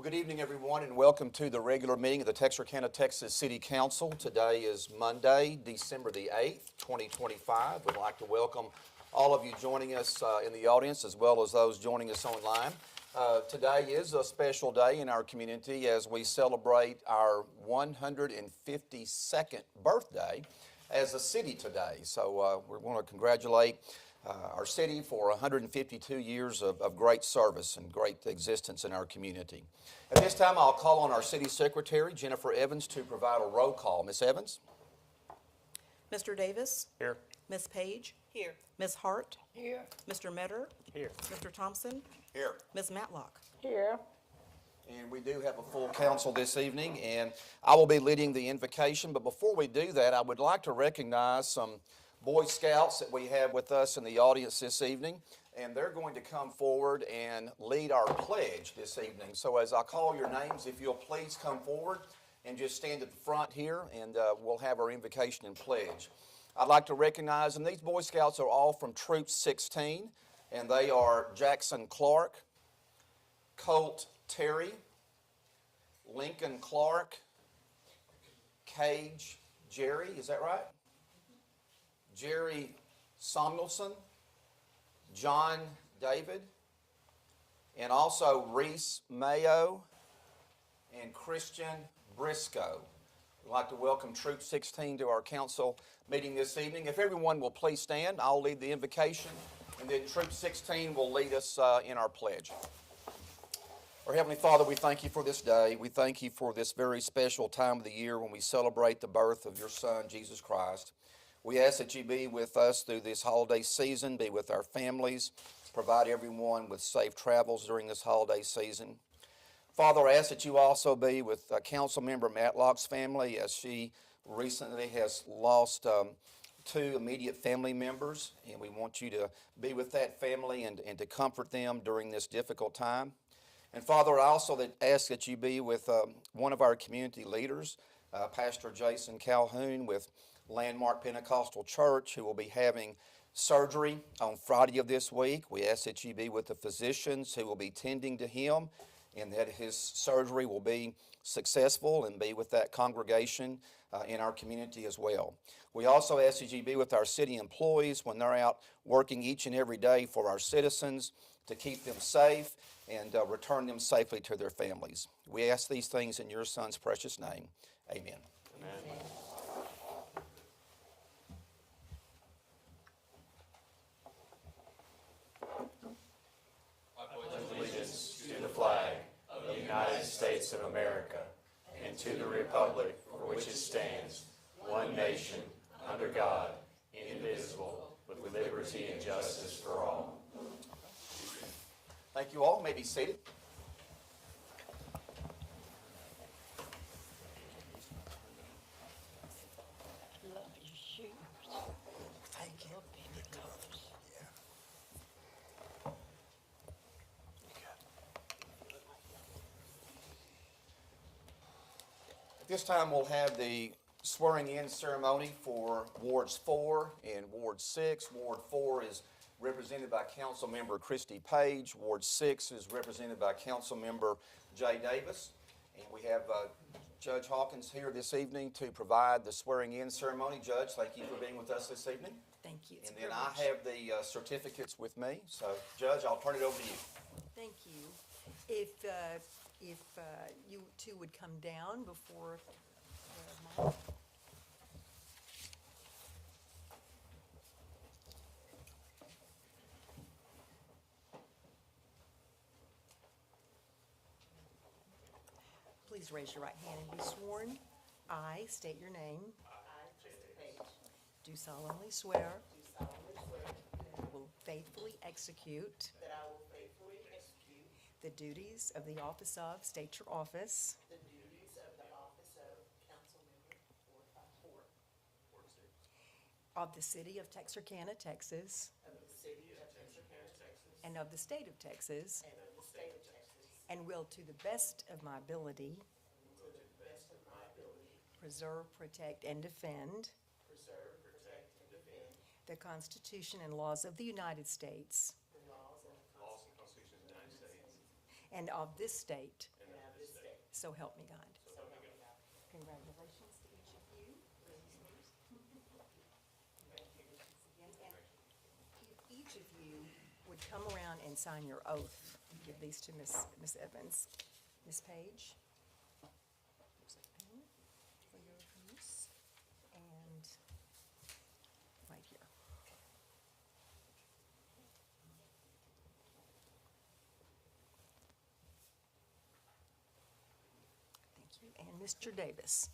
good evening, everyone, and welcome to the regular meeting of the Texarkana, Texas City Council. Today is Monday, December the 8th, 2025. We'd like to welcome all of you joining us in the audience as well as those joining us online. Today is a special day in our community as we celebrate our 152nd birthday as a city today. So we want to congratulate our city for 152 years of great service and great existence in our community. At this time, I'll call on our city secretary, Jennifer Evans, to provide a roll call. Ms. Evans? Mr. Davis? Here. Ms. Page? Here. Ms. Hart? Here. Mr. Metter? Here. Mr. Thompson? Here. Ms. Matlock? Here. And we do have a full council this evening, and I will be leading the invocation. But before we do that, I would like to recognize some Boy Scouts that we have with us in the audience this evening, and they're going to come forward and lead our pledge this evening. So as I call your names, if you'll please come forward and just stand at the front here, and we'll have our invocation and pledge. I'd like to recognize, and these Boy Scouts are all from Troop 16, and they are Jackson Clark, Colt Terry, Lincoln Clark, Cage Jerry, is that right? Jerry Samuelson, John David, and also Reese Mayo and Christian Briscoe. We'd like to welcome Troop 16 to our council meeting this evening. If everyone will please stand, I'll lead the invocation, and then Troop 16 will lead us in our pledge. Our Heavenly Father, we thank you for this day. We thank you for this very special time of the year when we celebrate the birth of your Son, Jesus Christ. We ask that you be with us through this holiday season, be with our families, provide everyone with safe travels during this holiday season. Father, I ask that you also be with Council Member Matlock's family as she recently has lost two immediate family members, and we want you to be with that family and to comfort them during this difficult time. And Father, I also ask that you be with one of our community leaders, Pastor Jason Calhoun with Landmark Pentecostal Church, who will be having surgery on Friday of this week. We ask that you be with the physicians who will be tending to him and that his surgery will be successful and be with that congregation in our community as well. We also ask that you be with our city employees when they're out working each and every day for our citizens to keep them safe and return them safely to their families. We ask these things in your Son's precious name. Amen. Amen. Flag of the United States of America and to the republic for which it stands, one nation, under God, indivisible, with liberty and justice for all. Thank you all. You may be seated. Love your shoes. Thank you. At this time, we'll have the swearing-in ceremony for Wards 4 and Ward 6. Ward 4 is represented by Council Member Christy Page. Ward 6 is represented by Council Member Jay Davis. And we have Judge Hawkins here this evening to provide the swearing-in ceremony. Judge, thank you for being with us this evening. Thank you. And then I have the certificates with me. So, Judge, I'll turn it over to you. Thank you. If you two would come down before the mic. Please raise your right hand and be sworn. I state your name. I, Christy Page, Do solemnly swear do solemnly swear that I will faithfully execute that I will faithfully execute the duties of the office of, state your office, the duties of the office of Council Member Ward 4, of the city of Texarkana, Texas, of the city of Texarkana, Texas, and of the state of Texas, and of the state of Texas, and will to the best of my ability to the best of my ability preserve, protect, and defend preserve, protect, and defend the Constitution and laws of the United States the laws and Laws and Constitution of the United States and of this state, and of this So help me God. Congratulations to each of you. Congratulations again. And if each of you would come around and sign your oath, give these to Miss Evans. Miss Page. Here's a pen for your use. And right here. Thank you. And Mr. Davis.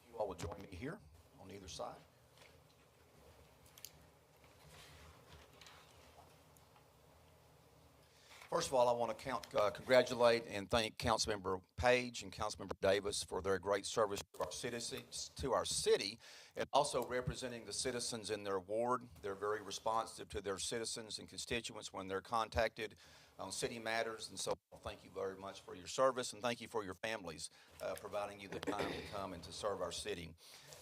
You all will join me here on either side. First of all, I want to congratulate and thank Councilmember Page and Councilmember Davis for their great service to our citizens, to our city, and also representing the citizens in their ward. They're very responsive to their citizens and constituents when they're contacted on city matters, and so thank you very much for your service, and thank you for your families providing you the time to come and to serve our city.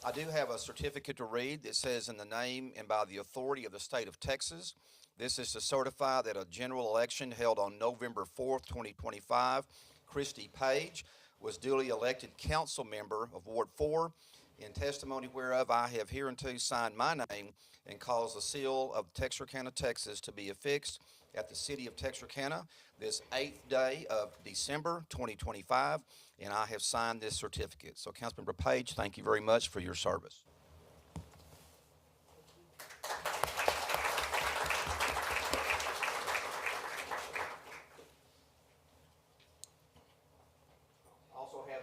I do have a certificate to read that says, in the name and by the authority of the state of Texas, this is to certify that a general election held on November 4th, 2025, Christy Page was duly elected council member of Ward 4, in testimony whereof I have hereunto signed my name and caused the seal of Texarkana, Texas to be affixed at the city of Texarkana this 8th day of December 2025, and I have signed this certificate. So, Councilmember Page, thank you very much for your service.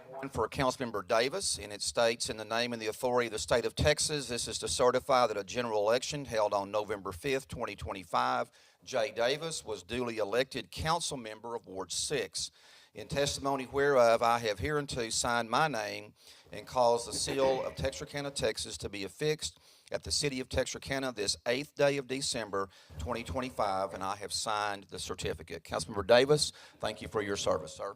One for Councilmember Davis, and it states, in the name and the authority of the state of Texas, this is to certify that a general election held on November 5th, 2025, Jay Davis was duly elected council member of Ward 6. In testimony whereof, I have hereunto signed my name and caused the seal of Texarkana, Texas to be affixed at the city of Texarkana this 8th day of December, 2025, and I have signed the certificate. Councilmember Davis, thank you for your service, sir.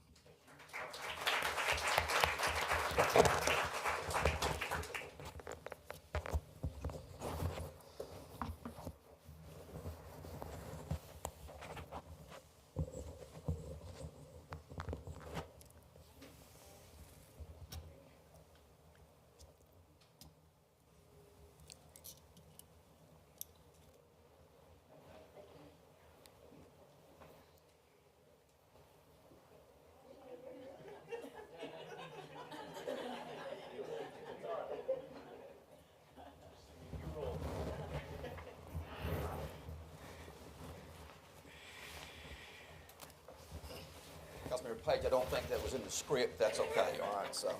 Councilmember Page, I don't think that was in the script. That's okay. All right, so.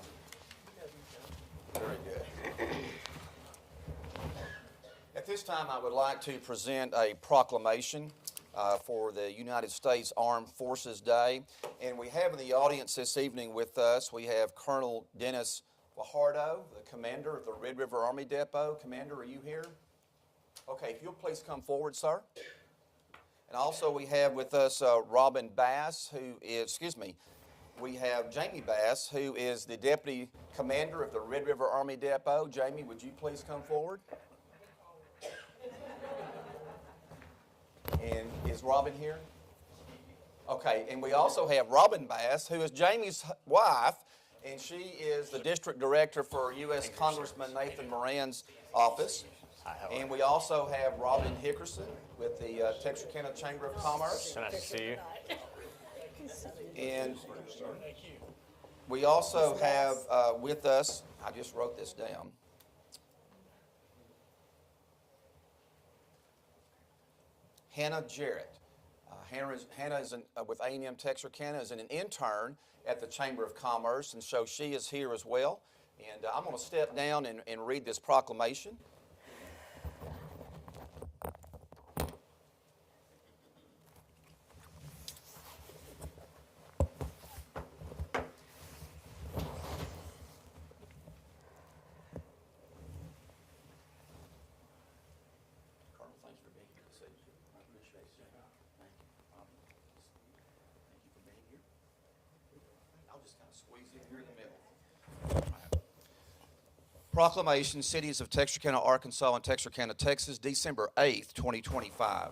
Very good. At this time, I would like to present a proclamation for the United States Armed Forces Day. And we have in the audience this evening with us, we have Colonel Dennis Fajardo, the commander of the Red River Army Depot. Commander, are you here? Okay, if you'll please come forward, sir. And also we have with us Robin Bass, we have Jamie Bass, who is the Deputy Commander of the Red River Army Depot. Jamie, would you please come forward? And is Robin here? Okay, and we also have Robin Bass, who is Jamie's wife, and she is the District Director for U.S. Congressman Nathan Moran's office. And we also have Robin Hickerson with the Texarkana Chamber of Commerce. Nice to see you. And we also have with us, I just wrote this down, Hannah Jarrett. Hannah is with A&M Texarkana, is an intern at the Chamber of Commerce, and so she is here as well. And I'm going to step down and read this proclamation. Proclamation, Cities of Texarkana, Arkansas and Texarkana, Texas, December 8th, 2025.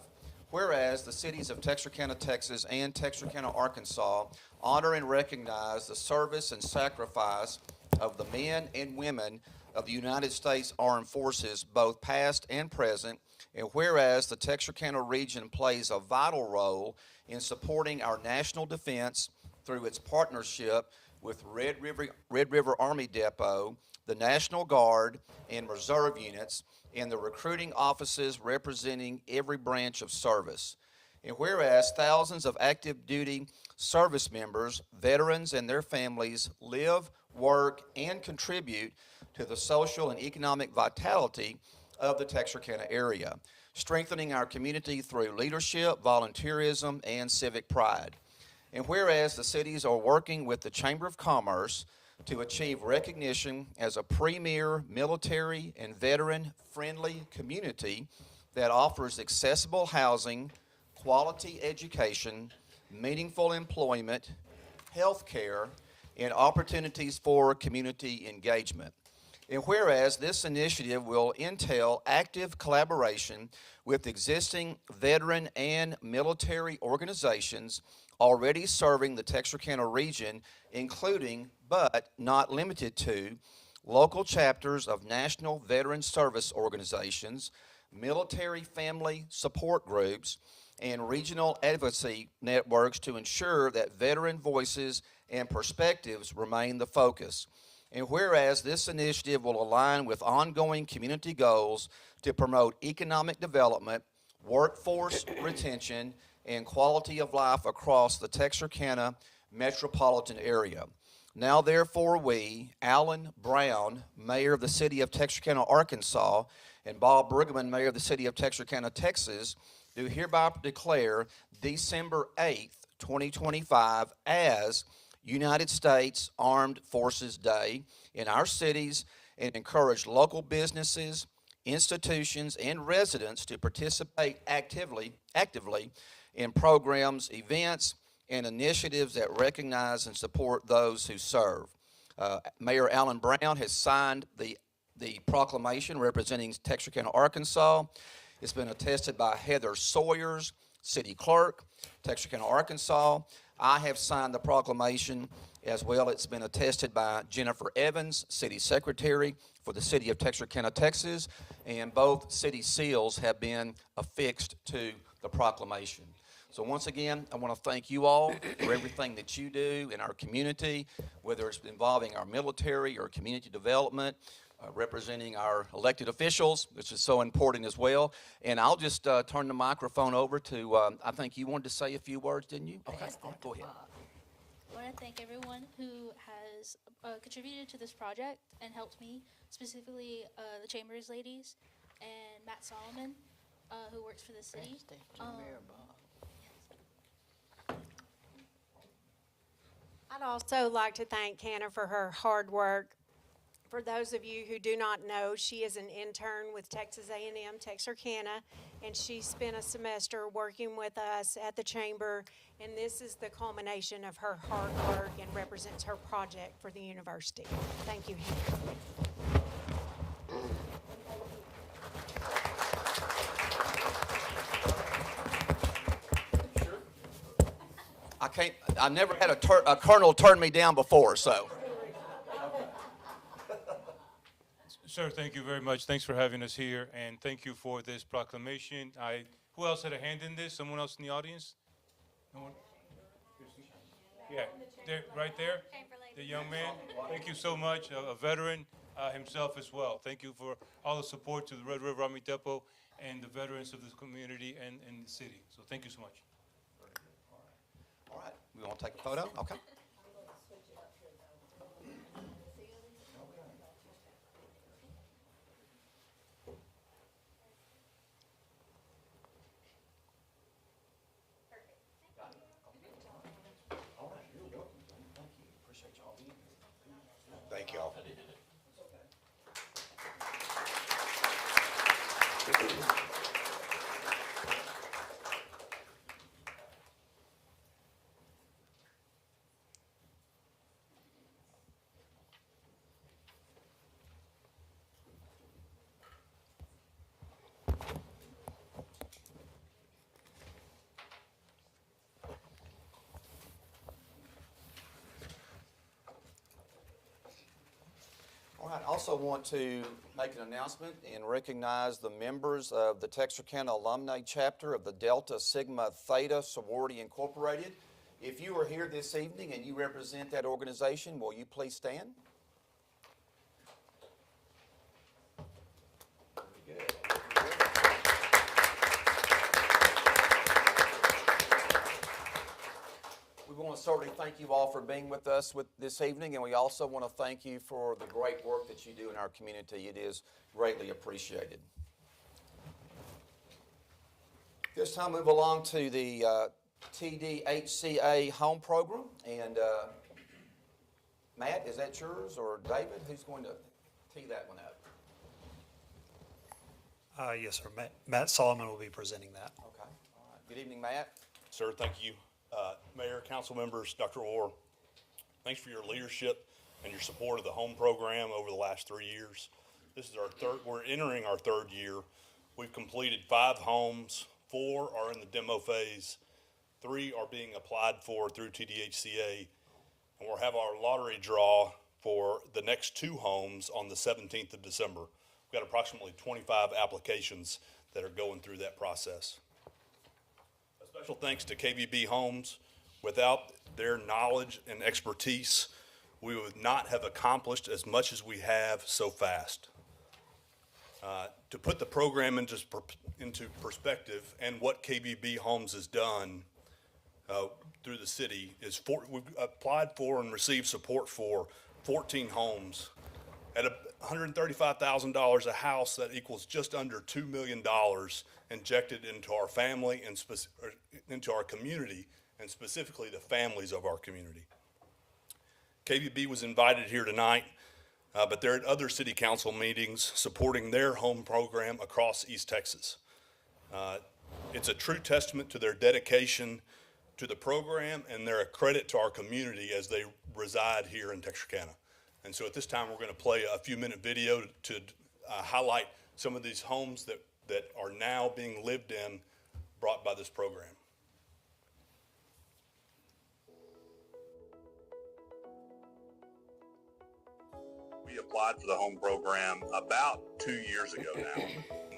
Whereas the cities of Texarkana, Texas and Texarkana, Arkansas honor and recognize the service and sacrifice of the men and women of the United States Armed Forces, both past and present, and whereas the Texarkana region plays a vital role in supporting our national defense through its partnership with Red River Army Depot, the National Guard, and Reserve units, and the recruiting offices representing every branch of service. And whereas thousands of active duty service members, veterans, and their families live, work, and contribute to the social and economic vitality of the Texarkana area, strengthening our community through leadership, volunteerism, and civic pride. And whereas the cities are working with the Chamber of Commerce to achieve recognition as a premier military and veteran-friendly community that offers accessible housing, quality education, meaningful employment, health care, and opportunities for community engagement. And whereas this initiative will entail active collaboration with existing veteran and military organizations already serving the Texarkana region, including, but not limited to, local chapters of National Veteran Service Organizations, military family support groups, and regional advocacy networks to ensure that veteran voices and perspectives remain the focus. And whereas this initiative will align with ongoing community goals to promote economic development, workforce retention, and quality of life across the Texarkana metropolitan area. Now therefore we, Alan Brown, Mayor of the City of Texarkana, Arkansas, and Bob Bruggeman, Mayor of the City of Texarkana, Texas, do hereby declare December 8th, 2025 as United States Armed Forces Day in our cities and encourage local businesses, institutions, and residents to participate actively in programs, events, and initiatives that recognize and support those who serve. Mayor Alan Brown has signed the proclamation representing Texarkana, Arkansas. It's been attested by Heather Sawyers, City Clerk, Texarkana, Arkansas. I have signed the proclamation as well. It's been attested by Jennifer Evans, City Secretary for the City of Texarkana, Texas, and both city seals have been affixed to the proclamation. So once again, I want to thank you all for everything that you do in our community, whether it's involving our military or community development, representing our elected officials, which is so important as well. And I'll just turn the microphone over to, I think you wanted to say a few words, didn't you? Okay, all right, go ahead. I want to thank everyone who has contributed to this project and helped me, specifically the Chambers ladies and Matt Solomon, who works for the city. I'd also like to thank Hannah for her hard work. For those of you who do not know, she is an intern with Texas A&M Texarkana, and she spent a semester working with us at the Chamber, and this is the culmination of her hard work and represents her project for the university. Thank you, Hannah. I never had a colonel turn me down before, so. Sir, thank you very much. Thanks for having us here, and thank you for this proclamation. Who else had a hand in this? Someone else in the audience? No one? Yeah, there, right there, the young man. Thank you so much, a veteran himself as well. Thank you for all the support to the Red River Army Depot and the veterans of this community and the city. So thank you so much. All right, we want to take a photo? Okay. Thank y'all. I also want to make an announcement and recognize the members of the Texarkana Alumni Chapter of the Delta Sigma Theta Sorority Incorporated. If you are here this evening and you represent that organization, will you please stand? Very good. We want to certainly thank you all for being with us this evening, and we also want to thank you for the great work that you do in our community. It is greatly appreciated. This time, move along to the TDHCA home program, and Matt, is that yours, or David? Who's going to tee that one up? Yes, sir. Matt Solomon will be presenting that. Okay. All right. Good evening, Matt. Sir, thank you. Mayor, council members, Dr. Orr, thanks for your leadership and your support of the home program over the last 3 years. This is we're entering our third year. We've completed 5 homes, 4 are in the demo phase, 3 are being applied for through TDHCA, and we'll have our lottery draw for the next 2 homes on the 17th of December. We've got approximately 25 applications that are going through that process. Special thanks to KBB Homes. Without their knowledge and expertise, we would not have accomplished as much as we have so fast. To put the program into perspective and what KBB Homes has done through the city is we've applied for and received support for 14 homes at $135,000 a house. That equals just under $2 million injected into our family and into our community, and specifically the families of our community. KBB was invited here tonight, but they're at other city council meetings supporting their home program across East Texas. It's a true testament to their dedication to the program, and they're a credit to our community as they reside here in Texarkana. And so at this time, we're going to play a few-minute video to highlight some of these homes that are now being lived in, brought by this program. We applied for the home program about 2 years ago now,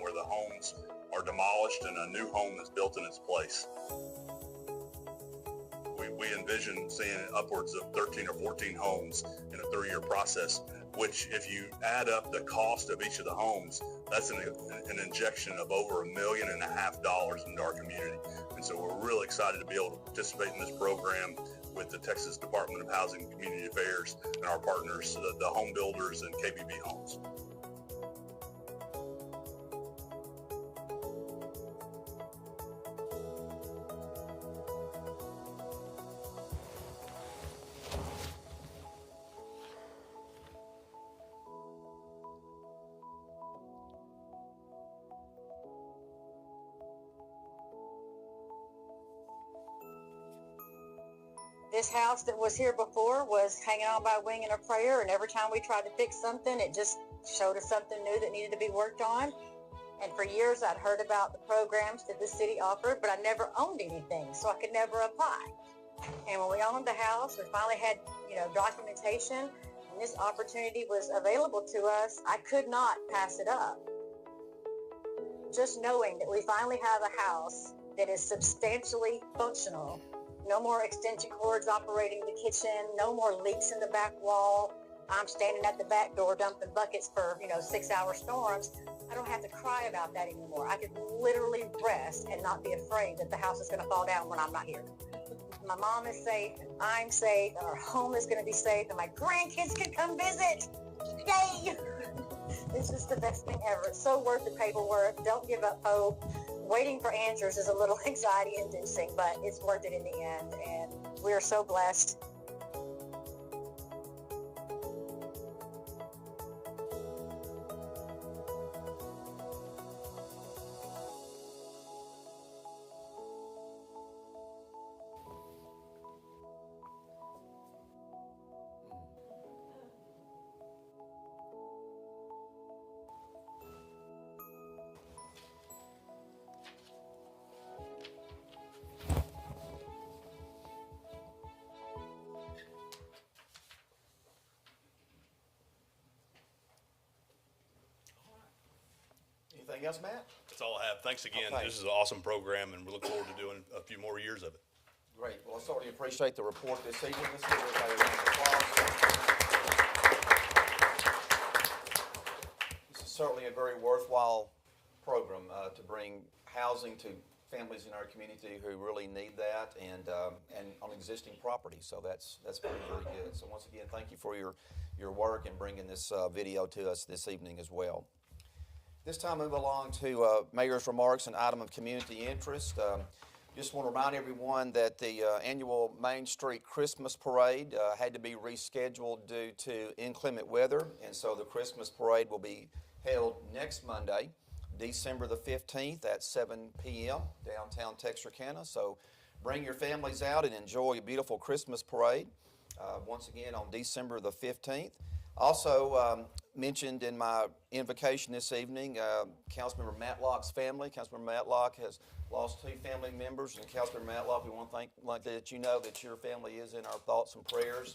where the homes are demolished and a new home is built in its place. We envision seeing upwards of 13 or 14 homes in a 3-year process, which, if you add up the cost of each of the homes, that's an injection of over $1.5 million into our community. And so we're really excited to be able to participate in this program with the Texas Department of Housing and Community Affairs and our partners, the home builders and KBB Homes. This house that was here before was hanging on by a wing and a prayer, and every time we tried to fix something, it just showed us something new that needed to be worked on. And for years, I'd heard about the programs that the city offered, but I never owned anything, so I could never apply. And when we owned the house, we finally had, documentation, and this opportunity was available to us. I could not pass it up. Just knowing that we finally have a house that is substantially functional. No more extension cords operating the kitchen, no more leaks in the back wall. I'm standing at the back door dumping buckets for, 6-hour storms. I don't have to cry about that anymore. I can literally rest and not be afraid that the house is going to fall down when I'm not here. My mom is safe, I'm safe, our home is going to be safe, and my grandkids can come visit. Yay! It's just the best thing ever. It's so worth the paperwork. Don't give up hope. Waiting for answers is a little anxiety-inducing, but it's worth it in the end, and we are so blessed. Anything else, Matt? That's all I have. Thanks again. Okay. This is an awesome program, and we look forward to doing a few more years of it. Great. Well, I certainly appreciate the report this evening. Let's give everybody a round of applause. This is certainly a very worthwhile program to bring housing to families in our community who really need that, and on existing property. So that's very, very good. So once again, thank you for your work and bringing this video to us this evening as well. This time, move along to Mayor's remarks, an item of community interest. Just want to remind everyone that the annual Main Street Christmas Parade had to be rescheduled due to inclement weather, and so the Christmas Parade will be held next Monday, December the 15th at 7 p.m. downtown Texarkana. So bring your families out and enjoy a beautiful Christmas parade once again on December the 15th. Also mentioned in my invocation this evening, Councilmember Matlock's family. Councilmember Matlock has lost 2 family members, and Councilmember Matlock, we want to let you know that your family is in our thoughts and prayers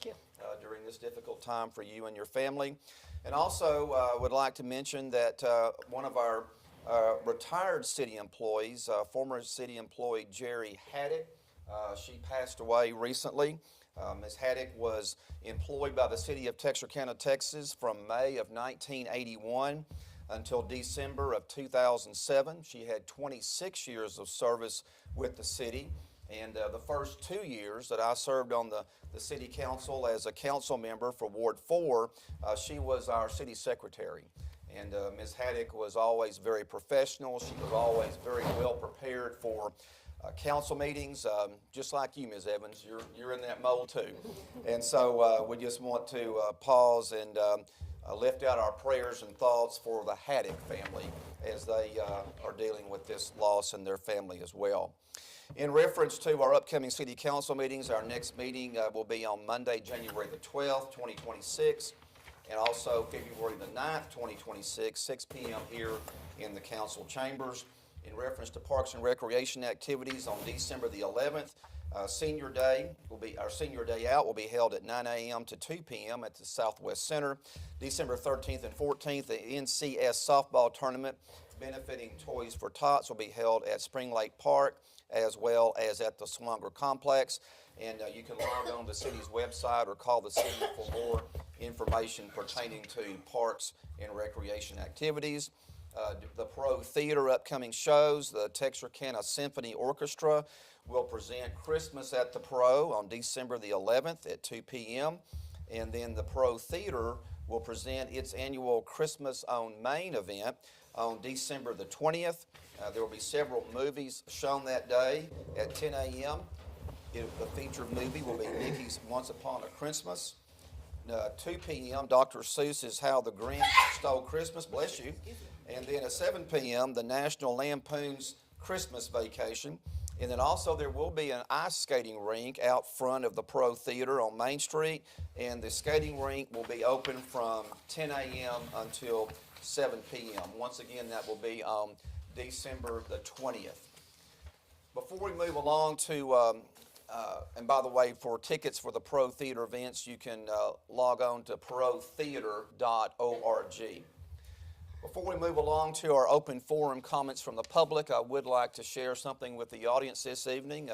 during this difficult time for you and your family. And also would like to mention that one of our retired city employees, former city employee Jerry Haddock, she passed away recently. Ms. Haddock was employed by the city of Texarkana, Texas from May of 1981 until December of 2007. She had 26 years of service with the city, and the first 2 years that I served on the city council as a council member for Ward 4, she was our city secretary. And Ms. Haddock was always very professional. She was always very well prepared for council meetings, just like you, Ms. Evans. You're in that mold too. And so we just want to pause and lift out our prayers and thoughts for the Haddock family as they are dealing with this loss in their family as well. In reference to our upcoming city council meetings, our next meeting will be on Monday, January the 12th, 2026, and also February the 9th, 2026, 6 p.m. here in the council chambers. In reference to Parks and Recreation activities, on December the 11th, Senior Day Out will be held at 9 a.m. to 2 p.m. at the Southwest Center. December 13th and 14th, the NCS softball tournament benefiting Toys for Tots will be held at Spring Lake Park as well as at the Swanger Complex. And you can log on to the city's website or call the city for more information pertaining to parks and recreation activities. The Pro Theater upcoming shows, the Texarkana Symphony Orchestra will present Christmas at the Pro on December the 11th at 2 p.m. And then the Pro Theater will present its annual Christmas on Main event on December the 20th. There will be several movies shown that day at 10 a.m. The featured movie will be Mickey's Once Upon a Christmas. 2 p.m., Dr. Seuss's How the Grinch Stole Christmas, bless you. And then at 7 p.m., the National Lampoon's Christmas Vacation. And then also there will be an ice skating rink out front of the Pro Theater on Main Street. And the skating rink will be open from 10 a.m. until 7 p.m. Once again, that will be on December the 20th. Before we move along to, and by the way, for tickets for the Pro Theater events, you can log on to protheater.org. Before we move along to our open forum comments from the public, I would like to share something with the audience this evening.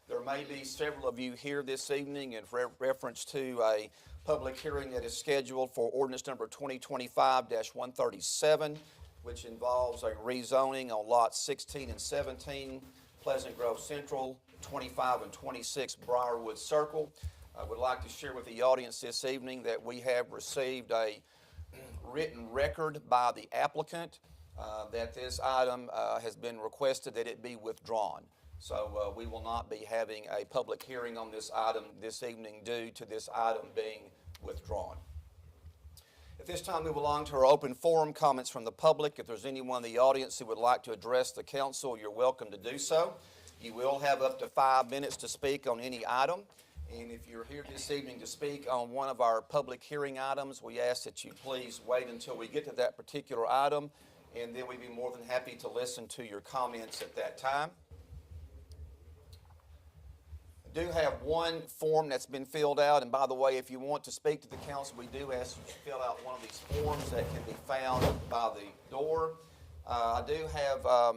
There may be several of you here this evening in reference to a public hearing that is scheduled for ordinance number 2025-137, which involves a rezoning on lots 16 and 17, Pleasant Grove Central, 25 and 26 Briarwood Circle. I would like to share with the audience this evening that we have received a written record by the applicant that this item has been requested that it be withdrawn. So we will not be having a public hearing on this item this evening due to this item being withdrawn. At this time, move along to our open forum comments from the public. If there's anyone in the audience who would like to address the council, you're welcome to do so. You will have up to 5 minutes to speak on any item. And if you're here this evening to speak on one of our public hearing items, we ask that you please wait until we get to that particular item, and then we'd be more than happy to listen to your comments at that time. I do have one form that's been filled out, and by the way, if you want to speak to the council, we do ask you to fill out one of these forms that can be found by the door. I do have a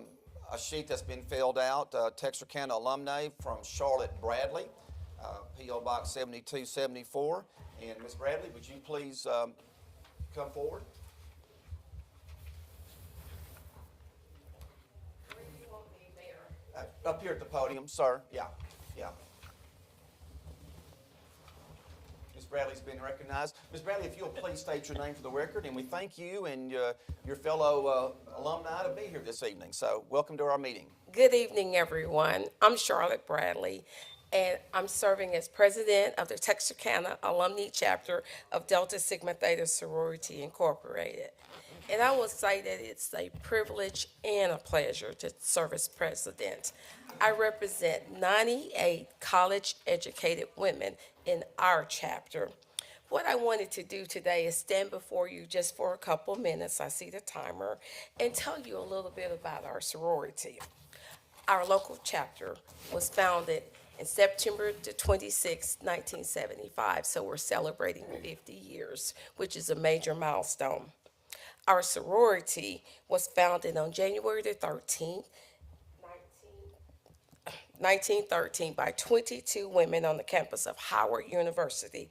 sheet that's been filled out, Texarkana alumni from Charlotte Bradley, P.O. Box 7274. And Ms. Bradley, would you please come forward? Where do you want me, Mayor? Up here at the podium, sir. Yeah, yeah. Ms. Bradley's been recognized. Ms. Bradley, if you'll please state your name for the record, and we thank you and your fellow alumni to be here this evening. So welcome to our meeting. Good evening, everyone. I'm Charlotte Bradley, and I'm serving as president of the Texarkana Alumni Chapter of Delta Sigma Theta Sorority Incorporated. And I will say that it's a privilege and a pleasure to serve as president. I represent 98 college-educated women in our chapter. What I wanted to do today is stand before you just for a couple minutes, I see the timer, and tell you a little bit about our sorority. Our local chapter was founded in September the 26th, 1975, so we're celebrating 50 years, which is a major milestone. Our sorority was founded on January the 13th, 1913 by 22 women on the campus of Howard University.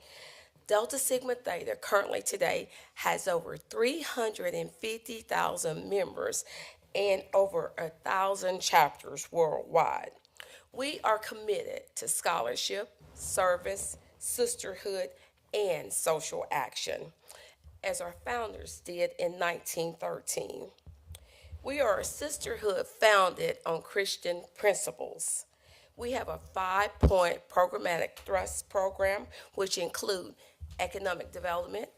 Delta Sigma Theta currently today has over 350,000 members and over 1,000 chapters worldwide. We are committed to scholarship, service, sisterhood, and social action, as our founders did in 1913. We are a sisterhood founded on Christian principles. We have a 5-point programmatic thrust program, which include economic development,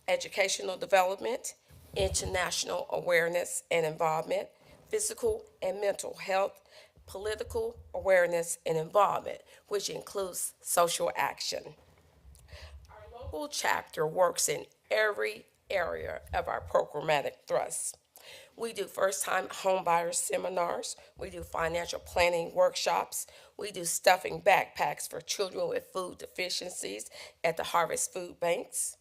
educational development, international awareness and involvement, physical and mental health, political awareness and involvement, which includes social action. Our local chapter works in every area of our programmatic thrust. We do first-time homebuyer seminars. We do financial planning workshops. We do stuffing backpacks for children with food deficiencies at the Harvest Food Banks.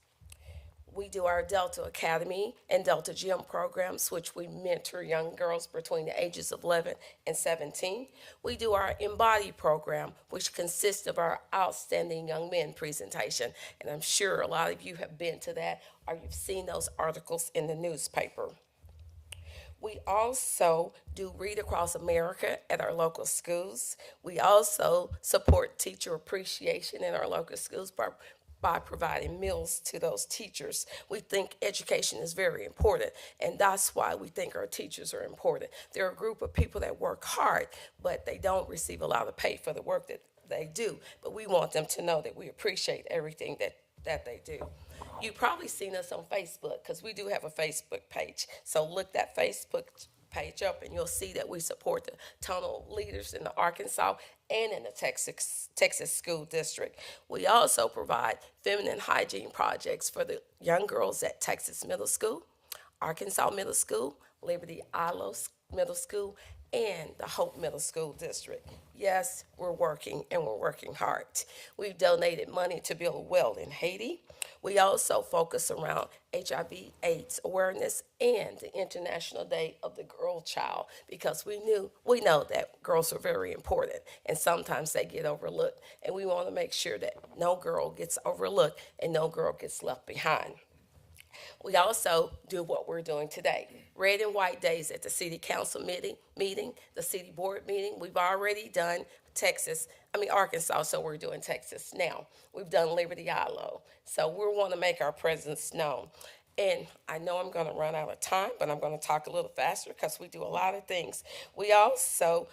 We do our Delta Academy and Delta Gym programs, which we mentor young girls between the ages of 11 and 17. We do our Embody program, which consists of our Outstanding Young Men presentation. And I'm sure a lot of you have been to that or you've seen those articles in the newspaper. We also do Read Across America at our local schools. We also support teacher appreciation in our local schools by providing meals to those teachers. We think education is very important, and that's why we think our teachers are important. They're a group of people that work hard, but they don't receive a lot of pay for the work that they do. But we want them to know that we appreciate everything that they do. You've probably seen us on Facebook, because we do have a Facebook page. So look that Facebook page up, and you'll see that we support the tonal leaders in the Arkansas and in the Texas School District. We also provide feminine hygiene projects for the young girls at Texas Middle School, Arkansas Middle School, Liberty Ilo Middle School, and the Hope Middle School District. Yes, we're working, and we're working hard. We've donated money to build a well in Haiti. We also focus around HIV/AIDS awareness and the International Day of the Girl Child, because we know that girls are very important, and sometimes they get overlooked, and we want to make sure that no girl gets overlooked and no girl gets left behind. We also do what we're doing today, red and white days at the city council meeting, the city board meeting. We've already done Arkansas, so we're doing Texas now. We've done Liberty Ilo, so we want to make our presence known. And I know I'm going to run out of time, but I'm going to talk a little faster because we do a lot of things. We also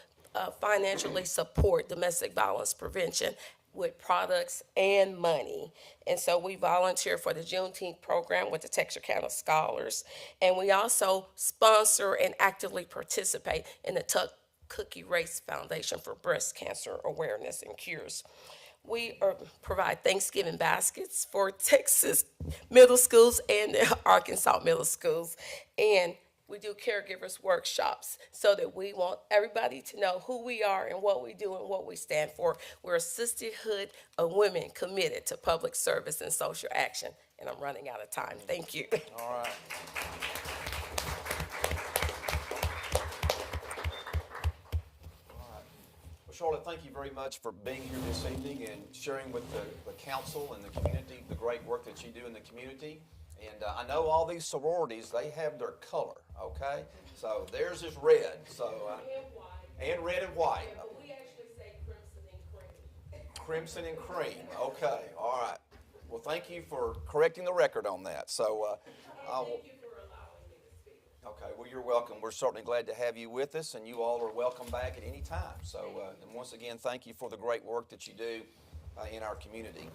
financially support domestic violence prevention with products and money. And so we volunteer for the Juneteenth program with the Texarkana Scholars. And we also sponsor and actively participate in the Tuck Cookie Race Foundation for breast cancer awareness and cures. We provide Thanksgiving baskets for Texas middle schools and the Arkansas middle schools. And we do caregivers workshops so that we want everybody to know who we are and what we do and what we stand for. We're a sisterhood of women committed to public service and social action. And I'm running out of time. Thank you. All right. Charlotte, thank you very much for being here this evening and sharing with the council and the community the great work that you do in the community. And I know all these sororities, they have their color, okay? So theirs is red, so, and red and white. We actually say crimson and cream. Crimson and cream, okay, all right. Well, thank you for correcting the record on that. So, Thank you for allowing me to speak. okay, well, you're welcome. We're certainly glad to have you with us, and you all are welcome back at any time. So, and once again, thank you for the great work that you do in our community.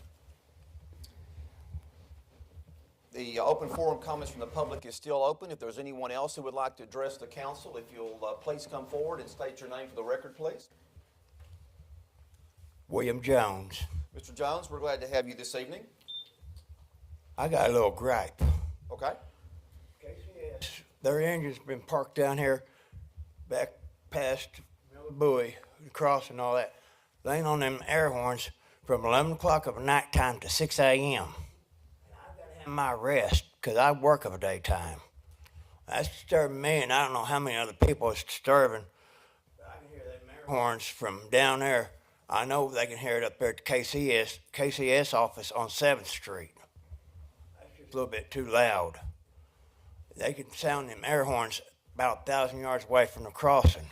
The open forum comments from the public is still open. If there's anyone else who would like to address the council, if you'll please come forward and state your name for the record, please. William Jones. Mr. Jones, we're glad to have you this evening. I got a little gripe. Okay? Their engine's been parked down here back past Miller Buoy, the cross and all that, laying on them air horns from 11 o'clock of night time to 6 a.m. My rest, because I work of a daytime. That's disturbing me, and I don't know how many other people it's disturbing. But I can hear them air horns from down there. I know they can hear it up there at the KCS office on 7th Street. That's just a little bit too loud. They can sound them air horns about 1,000 yards away from the crossing.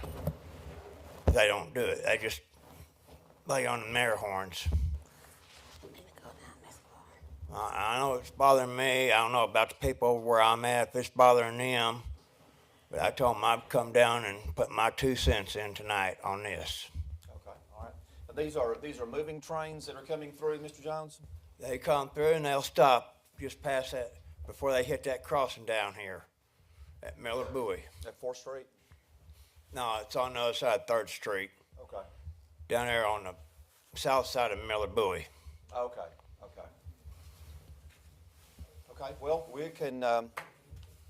They don't do it. They just lay on them air horns. I know it's bothering me. I don't know about the people over where I'm at, if it's bothering them. But I told them I'd come down and put my 2 cents in tonight on this. Okay, all right. These are moving trains that are coming through, Mr. Jones? They come through and they'll stop just past that, before they hit that crossing down here at Miller Buoy. At 4th Street? No, it's on the other side of 3rd Street, Okay. down there on the south side of Miller Buoy. Okay, okay. Okay, well, we can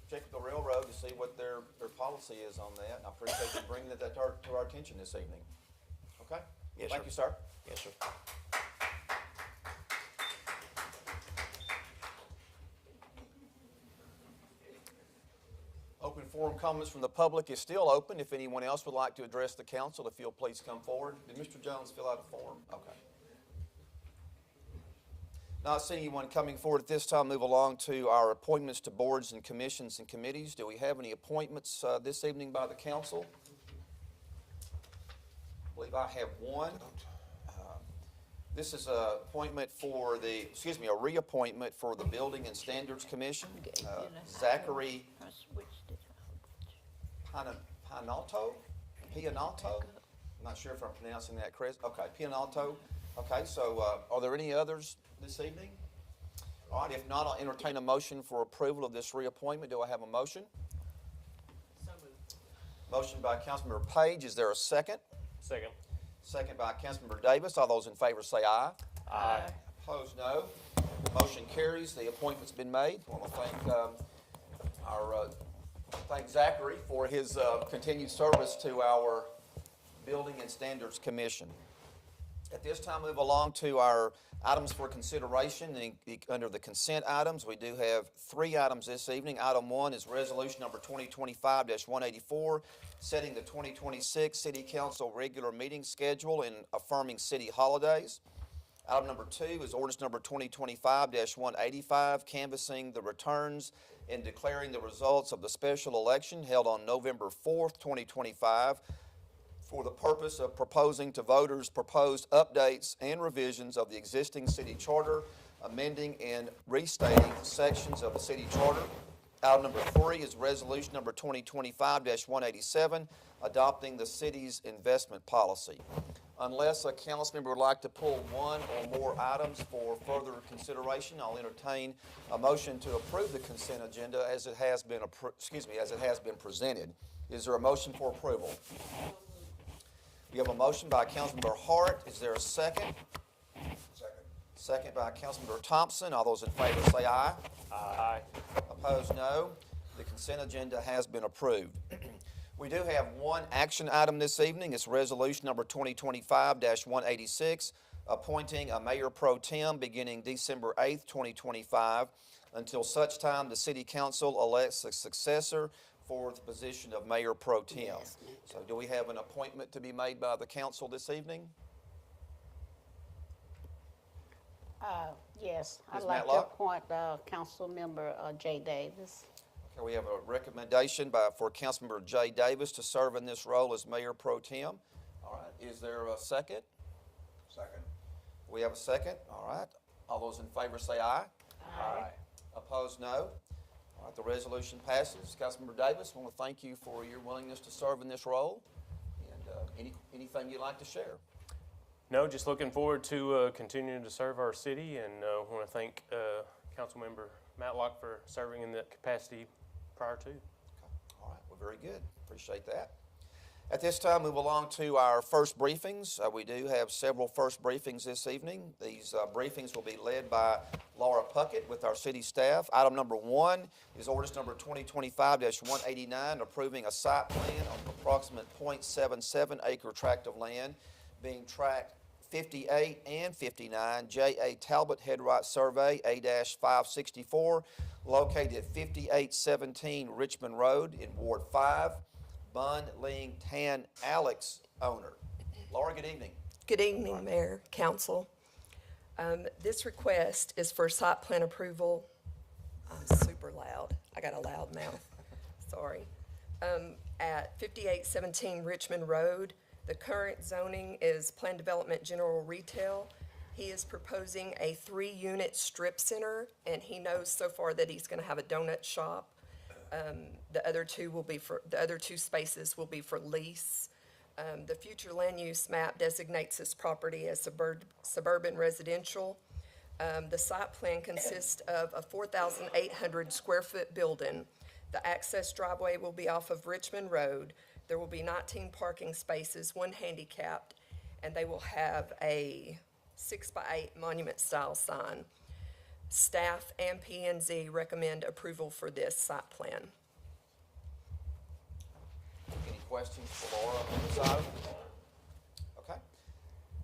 check with the railroad to see what their policy is on that. I appreciate you bringing that to our attention this evening. Okay? Yes, Thank sir. you, sir. Yes, sir. Open forum comments from the public is still open. If anyone else would like to address the council, if you'll please come forward. Did Mr. Jones fill out a form? Okay. Not seeing anyone coming forward at this time, move along to our appointments to boards and commissions and committees. Do we have any appointments this evening by the council? I believe I have one. This is a reappointment for the Building and Standards Commission. Zachary Pianalto? I'm not sure if I'm pronouncing that correct. Okay, Pianalto. Okay, so are there any others this evening? All right, if not, I'll entertain a motion for approval of this reappointment. Do I have a motion? So moved. Motion by Councilmember Page. Is there a second? Second. Second by Councilmember Davis. All those in favor say aye. Aye. Opposed, no. Motion carries. The appointment's been made. I want to thank Zachary for his continued service to our Building and Standards Commission. At this time, move along to our items for consideration. Under the consent items, we do have 3 items this evening. Item 1 is resolution number 2025-184, setting the 2026 City Council regular meeting schedule and affirming city holidays. Item number 2 is ordinance number 2025-185, canvassing the returns and declaring the results of the special election held on November 4th, 2025, for the purpose of proposing to voters proposed updates and revisions of the existing city charter, amending and restating sections of the city charter. Item number 3 is resolution number 2025-187, adopting the city's investment policy. Unless a council member would like to pull one or more items for further consideration, I'll entertain a motion to approve the consent agenda as it has been presented. Is there a motion for approval? We have a motion by Councilmember Hart. Is there a second? Second. Second by Councilmember Thompson. All those in favor say aye. Aye. Opposed, no. The consent agenda has been approved. We do have one action item this evening. It's resolution number 2025-186, appointing a mayor pro tem beginning December 8th, 2025, until such time the city council elects a successor for the position of Mayor Pro Tem. Yes, ma'am. So do we have an appointment to be made by the council this evening? Yes, I'd Ms. like to Matlock? appoint Council Member Jay Davis. Okay, we have a recommendation for Councilmember Jay Davis to serve in this role as Mayor Pro Tem. All right, is there a second? Second. We have a second, all right. All those in favor say aye. Aye. Opposed, no. All right, the resolution passes. Councilmember Davis, I want to thank you for your willingness to serve in this role. And anything you'd like to share? No, just looking forward to continuing to serve our city, and want to thank Councilmember Matlock for serving in that capacity prior to. Okay. All right, well, very good. Appreciate that. At this time, move along to our first briefings. We do have several first briefings this evening. These briefings will be led by Laura Puckett with our city staff. Item number 1 is ordinance number 2025-189, approving a site plan on an approximate .77 acre tract of land being tract 58 and 59, J.A. Talbot Headright Survey, A-564, located at 5817 Richmond Road in Ward 5. Bun Ling Tan Alex, owner. Laura, good evening. Good evening, Mayor, Council. This request is for site plan approval. I'm super loud. I got a loud mouth. Sorry. At 5817 Richmond Road, the current zoning is planned development general retail. He is proposing a 3-unit strip center, and he knows so far that he's going to have a donut shop. The other two spaces will be for lease. The future land use map designates this property as suburban residential. The site plan consists of a 4,800 square foot building. The access driveway will be off of Richmond Road. There will be 19 parking spaces, 1 handicapped, and they will have a 6x8 monument style sign. Staff and P&Z recommend approval for this site plan. Any questions for Laura on this item? Okay.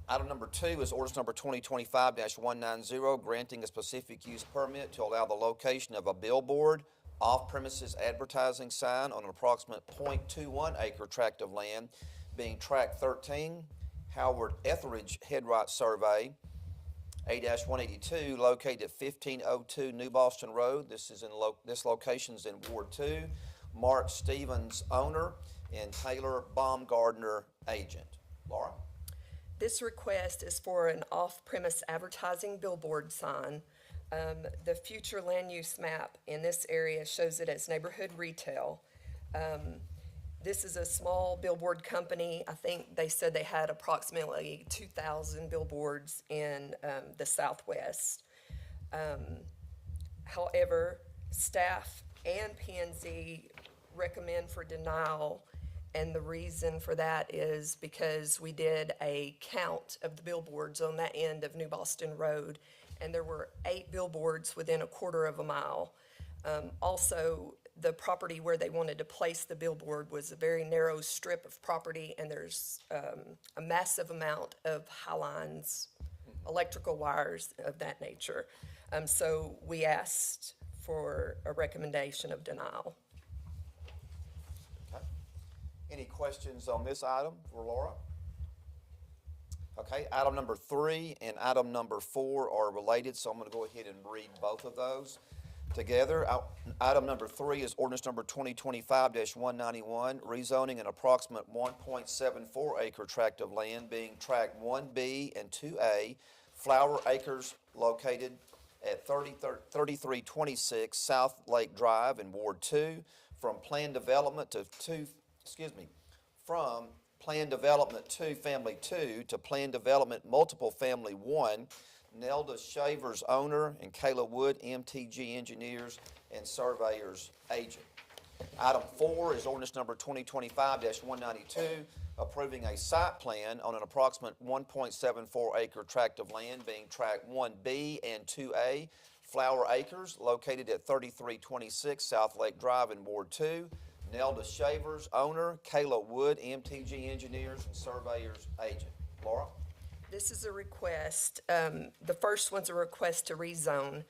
Item number 2 is ordinance number 2025-190, granting a specific use permit to allow the location of a billboard, off-premises advertising sign on an approximate .21 acre tract of land being tract 13, Howard Etheridge Headright Survey, A-182, located at 1502 New Boston Road. This location's in Ward 2. Mark Stevens, owner, and Taylor Baumgardner, agent. Laura? This request is for an off-premise advertising billboard sign. The future land use map in this area shows it as neighborhood retail. This is a small billboard company. I think they said they had approximately 2,000 billboards in the Southwest. However, staff and P&Z recommend for denial, and the reason for that is because we did a count of the billboards on that end of New Boston Road, and there were 8 billboards within a quarter of a mile. Also, the property where they wanted to place the billboard was a very narrow strip of property, and there's a massive amount of high lines, electrical wires of that nature. So we asked for a recommendation of denial. Okay. Any questions on this item for Laura? Okay, item number 3 and item number 4 are related, so I'm going to go ahead and read both of those together. Item number 3 is ordinance number 2025-191, rezoning an approximate 1.74 acre tract of land being tract 1B and 2A, Flower Acres, located at 3326 South Lake Drive in Ward 2, from planned development from planned development 2 family 2 to planned development multiple family 1. Nelda Shavers, owner, and Kayla Wood, MTG engineers and surveyors agent. Item 4 is ordinance number 2025-192, approving a site plan on an approximate 1.74 acre tract of land being tract 1B and 2A, Flower Acres, located at 3326 South Lake Drive in Ward 2. Nelda Shavers, owner, Kayla Wood, MTG engineers and surveyors agent. Laura? This is a request, the first one's a request to rezone.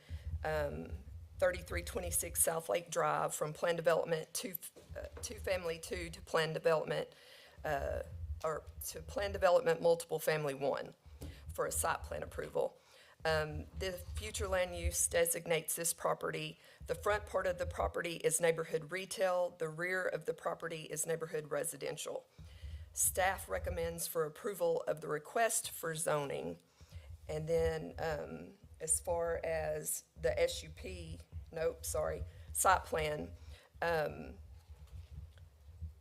3326 South Lake Drive from Plan Development to Family 2 to Plan Development, or to Plan Development Multiple Family 1 for a site plan approval. The future land use designates this property. The front part of the property is neighborhood retail. The rear of the property is neighborhood residential. Staff recommends for approval of the request for zoning. And then, as far as the site plan,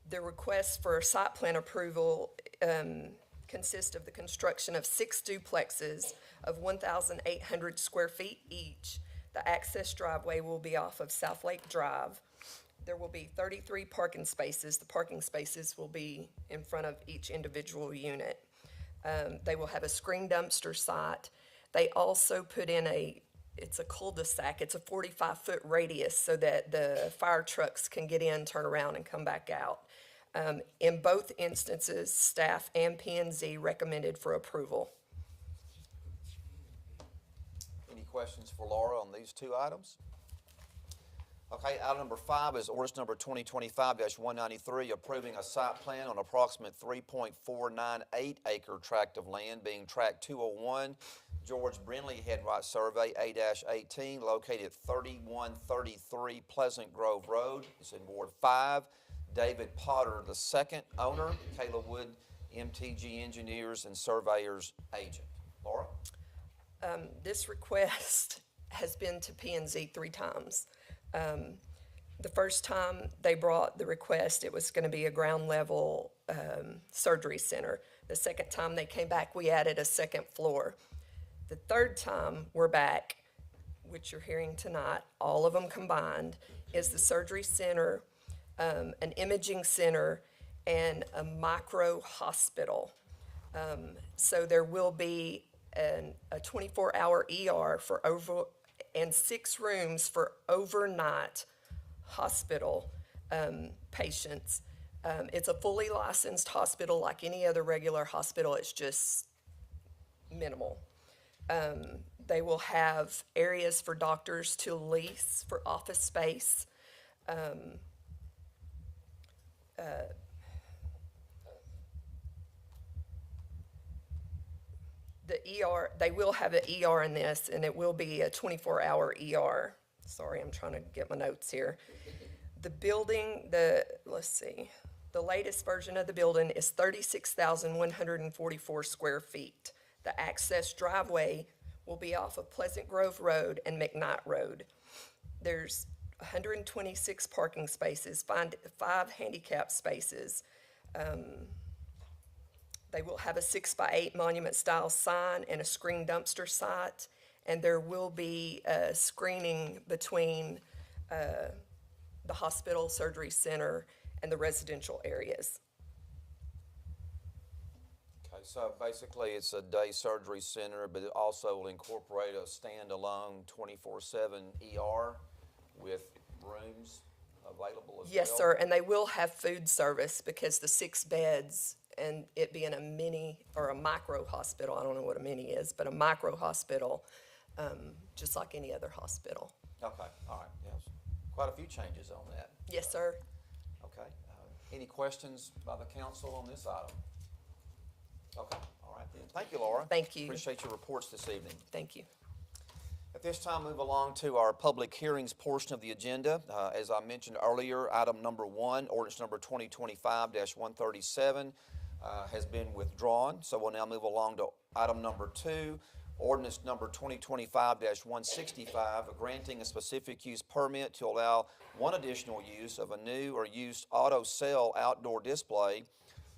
the request for site plan approval consists of the construction of 6 duplexes of 1,800 square feet each. The access driveway will be off of South Lake Drive. There will be 33 parking spaces. The parking spaces will be in front of each individual unit. They will have a screen dumpster site. They also put in it's a cul-de-sac. It's a 45-foot radius so that the fire trucks can get in, turn around, and come back out. In both instances, staff and P&Z recommended for approval. Any questions for Laura on these two items? Okay, item number 5 is ordinance number 2025-193, approving a site plan on approximate 3.498 acre tract of land being tract 201, George Brindley Headright Survey A-18, located at 3133 Pleasant Grove Road. It's in Ward 5. David Potter II, owner. Kayla Wood, MTG Engineers and Surveyors Agent. Laura? This request has been to P&Z 3 times. The first time they brought the request, it was going to be a ground level surgery center. The second time they came back, we added a second floor. The third time we're back, which you're hearing tonight, all of them combined, is the surgery center, an imaging center, and a micro hospital. So there will be a 24-hour ER and 6 rooms for overnight hospital patients. It's a fully licensed hospital like any other regular hospital. It's just minimal. They will have areas for doctors to lease for office space. The ER, they will have an ER in this, and it will be a 24-hour ER. Sorry, I'm trying to get my notes here. The building, let's see, the latest version of the building is 36,144 square feet. The access driveway will be off of Pleasant Grove Road and McKnight Road. There's 126 parking spaces, 5 handicap spaces. They will have a 6x8 monument-style sign and a screen dumpster site, and there will be screening between the hospital, surgery center, and the residential areas. Okay, so basically it's a day surgery center, but it also will incorporate a standalone 24/7 ER with rooms available as well? Yes, sir, and they will have food service because the 6 beds and it being a mini or a micro hospital, I don't know what a mini is, but a micro hospital, just like any other hospital. Okay, all right, yes. Quite a few changes on that. Yes, sir. Okay. Any questions by the council on this item? Okay, all right then. Thank you, Laura. Thank you. Appreciate your reports this evening. Thank you. At this time, move along to our public hearings portion of the agenda. As I mentioned earlier, item number 1, ordinance number 2025-137 has been withdrawn. So we'll now move along to item number 2, ordinance number 2025-165, granting a specific use permit to allow one additional use of a new or used auto sale outdoor display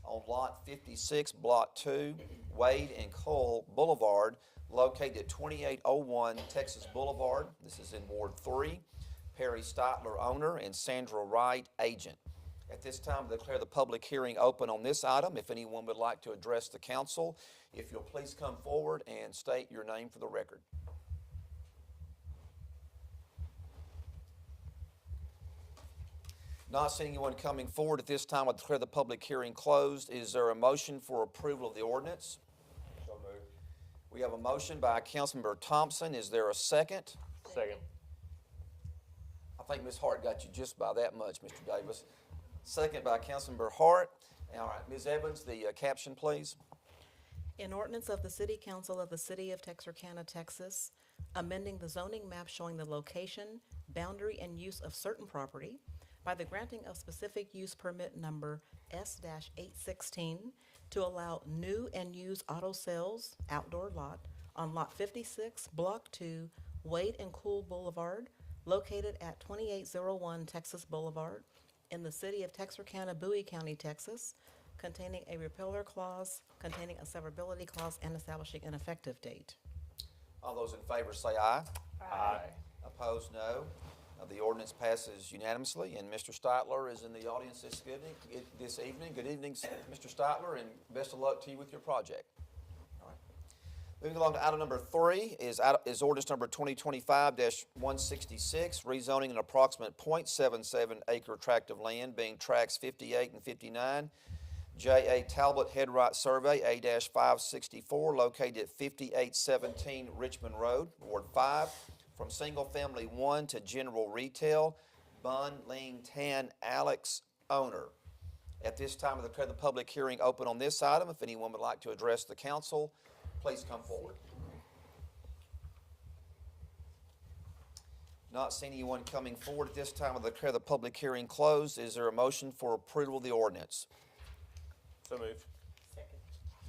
on Lot 56, Block 2, Wade and Cole Boulevard, located at 2801 Texas Boulevard. This is in Ward 3. Perry Steitler, owner, and Sandra Wright, agent. At this time, I declare the public hearing open on this item. If anyone would like to address the council, if you'll please come forward and state your name for the record. Not seeing anyone coming forward at this time, I declare the public hearing closed. Is there a motion for approval of the ordinance? So moved. We have a motion by Councilmember Thompson. Is there a second? Second. I think Ms. Hart got you just by that much, Mr. Davis. Second by Councilmember Hart. All right, Ms. Evans, the caption, please. An ordinance of the City Council of the City of Texarkana, Texas, amending the zoning map showing the location, boundary, and use of certain property by the granting of specific use permit number S-816 to allow new and used auto sales outdoor lot on Lot 56, Block 2, Wade and Cool Boulevard, located at 2801 Texas Boulevard in the city of Texarkana, Bowie County, Texas, containing a repealer clause, containing a severability clause, and establishing an effective date. All those in favor say aye. Aye. Opposed, no. The ordinance passes unanimously, and Mr. Steitler is in the audience this evening. Good evening, Mr. Steitler, and best of luck to you with your project. All right. Moving along to item number 3 is ordinance number 2025-166, rezoning an approximate .77 acre tract of land being tracts 58 and 59. J.A. Talbot Headright Survey, A-564, located at 5817 Richmond Road, Ward 5, from Single Family 1 to General Retail, Bun Ling Tan Alex, owner. At this time, I declare the public hearing open on this item. If anyone would like to address the council, please come forward. Not seeing anyone coming forward at this time, I declare the public hearing closed. Is there a motion for approval of the ordinance? So moved.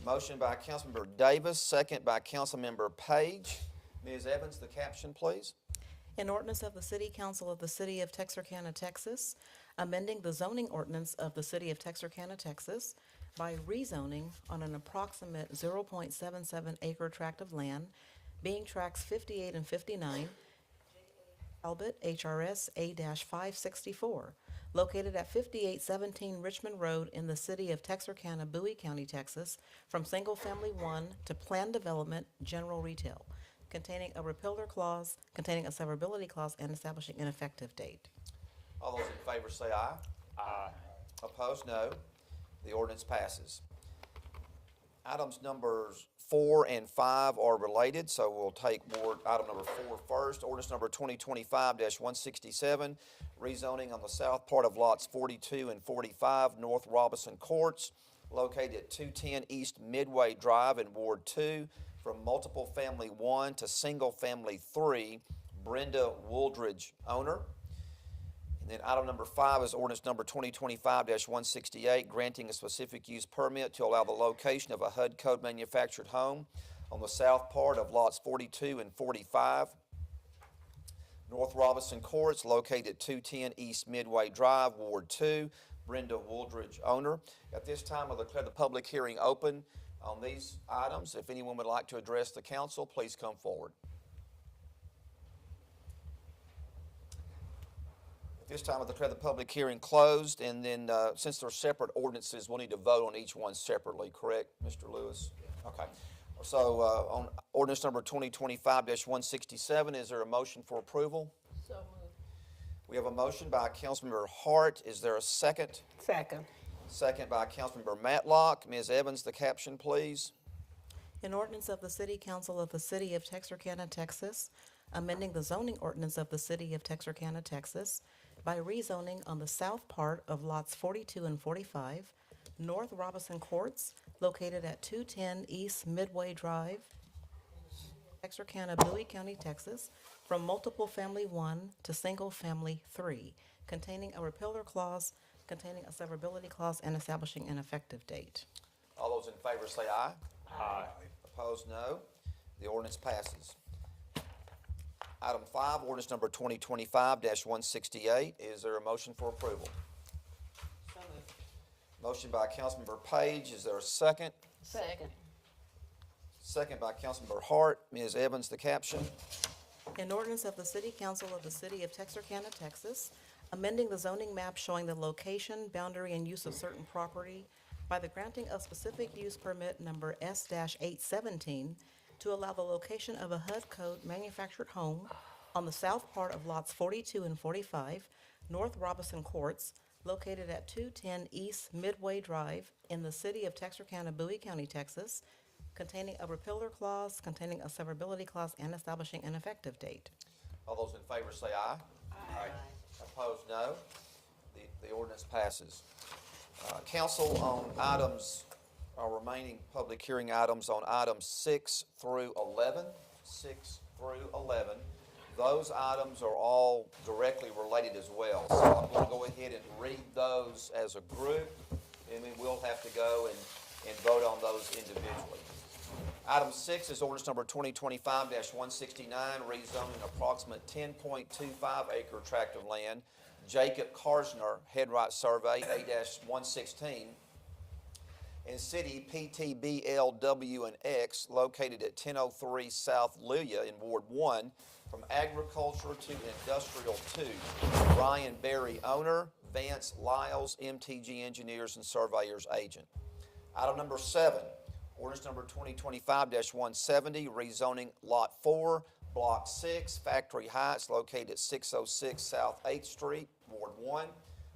Motion by Councilmember Davis, second by Councilmember Page. Ms. Evans, the caption, please. An ordinance of the City Council of the City of Texarkana, Texas, amending the zoning ordinance of the City of Texarkana, Texas, by rezoning on an approximate 0.77 acre tract of land, being tracts 58 and 59, Talbot, HRS A-564, located at 5817 Richmond Road in the city of Texarkana, Bowie County, Texas, from Single Family 1 to Planned Development General Retail, containing a repealer clause, containing a severability clause, and establishing an effective date. All those in favor say aye. Aye. Opposed, no. The ordinance passes. Items numbers 4 and 5 are related, so we'll take item number 4 first. Ordinance number 2025-167, rezoning on the south part of lots 42 and 45 North Robinson Courts, located at 210 East Midway Drive in Ward 2, from multiple family 1 to single family 3, Brenda Wooldridge, owner. And then item number 5 is ordinance number 2025-168, granting a specific use permit to allow the location of a HUD code manufactured home on the south part of lots 42 and 45, North Robinson Courts, located at 210 East Midway Drive, Ward 2, Brenda Wooldridge, owner. At this time, I'll declare the public hearing open on these items. If anyone would like to address the council, please come forward. At this time, I declare the public hearing closed, and then since they're separate ordinances, we'll need to vote on each one separately, correct, Mr. Lewis? Okay. So on ordinance number 2025-167, is there a motion for approval? So moved. We have a motion by Councilmember Hart. Is there a second? Second. Second by Councilmember Matlock. Ms. Evans, the caption, please. An ordinance of the City Council of the City of Texarkana, Texas, amending the zoning ordinance of the City of Texarkana, Texas, by rezoning on the south part of lots 42 and 45, North Robinson Courts, located at 210 East Midway Drive, Texarkana, Bowie County, Texas, from multiple family 1 to single family 3, containing a repealer clause, containing a severability clause, and establishing an effective date. All those in favor say aye. Aye. Opposed, no. The ordinance passes. Item 5, ordinance number 2025-168. Is there a motion for approval? So moved. Motion by Councilmember Page. Is there a second? Second. Second by Councilmember Hart. Ms. Evans, the caption. An ordinance of the City Council of the City of Texarkana, Texas, amending the zoning map showing the location, boundary, and use of certain property by the granting of specific use permit number S-817 to allow the location of a HUD code manufactured home on the south part of lots 42 and 45, North Robinson Courts, located at 210 East Midway Drive in the city of Texarkana, Bowie County, Texas, containing a repealer clause, containing a severability clause, and establishing an effective date. All those in favor say aye. Aye. no. The ordinance passes. Council on items, our remaining public hearing items on items 6 through 11. 6 through 11. Those items are all directly related as well. So I'm going to go ahead and read those as a group, and then we'll have to go and vote on those individually. Item 6 is ordinance number 2025-169, rezoning approximate 10.25 acre tract of land, Jacob Karsner, Headright Survey, A-116, and City PTBLW and X, located at 1003 South Lilia in Ward 1, from agriculture to industrial 2. Ryan Berry, owner. Vance Lyles, MTG Engineers and Surveyors Agent. Item number 7, ordinance number 2025-170, rezoning Lot 4, Block 6, Factory Heights, located at 606 South 8th Street, Ward 1,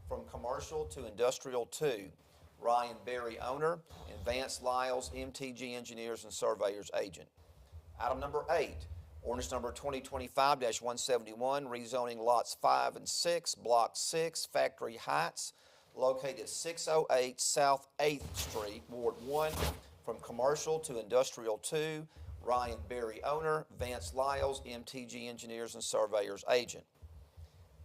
from commercial to industrial 2. Ryan Berry, owner, and Vance Lyles, MTG Engineers and Surveyors Agent. Item number 8, ordinance number 2025-171, rezoning lots 5 and 6, Block 6, Factory Heights, located at 608 South 8th Street, Ward 1, from commercial to industrial 2. Ryan Berry, owner, Vance Lyles, MTG Engineers and Surveyors Agent.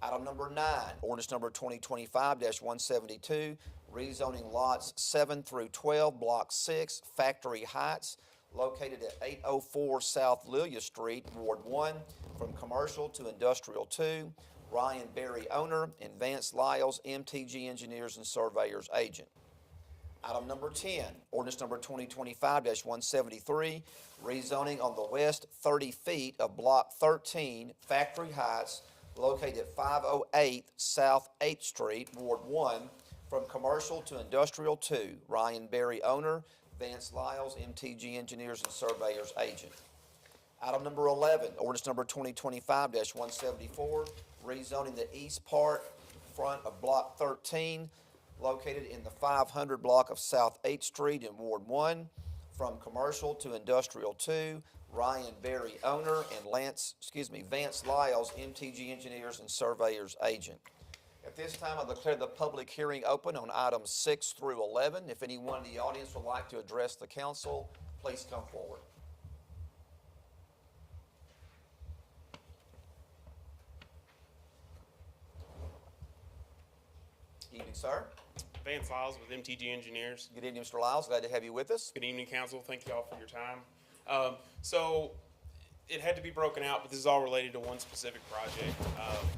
Item number 9, ordinance number 2025-172, rezoning lots 7 through 12, Block 6, Factory Heights, located at 804 South Lilia Street, Ward 1, from commercial to industrial 2. Ryan Berry, owner, and Vance Lyles, MTG Engineers and Surveyors Agent. Item number 10, ordinance number 2025-173, rezoning on the west 30 feet of Block 13, Factory Heights, located at 508 South 8th Street, Ward 1, from commercial to industrial 2. Ryan Berry, owner, Vance Lyles, MTG Engineers and Surveyors Agent. Item number 11, ordinance number 2025-174, rezoning the east part front of Block 13, located in the 500 block of South 8th Street in Ward 1, from commercial to industrial 2. Ryan Berry, owner, and Vance Lyles, MTG Engineers and Surveyors Agent. At this time, I declare the public hearing open on items 6 through 11. If anyone in the audience would like to address the council, please come forward. Evening, sir. Vance Lyles with MTG Engineers. Good evening, Mr. Lyles. Glad to have you with us. Good evening, council. Thank you all for your time. So it had to be broken out, but this is all related to one specific project.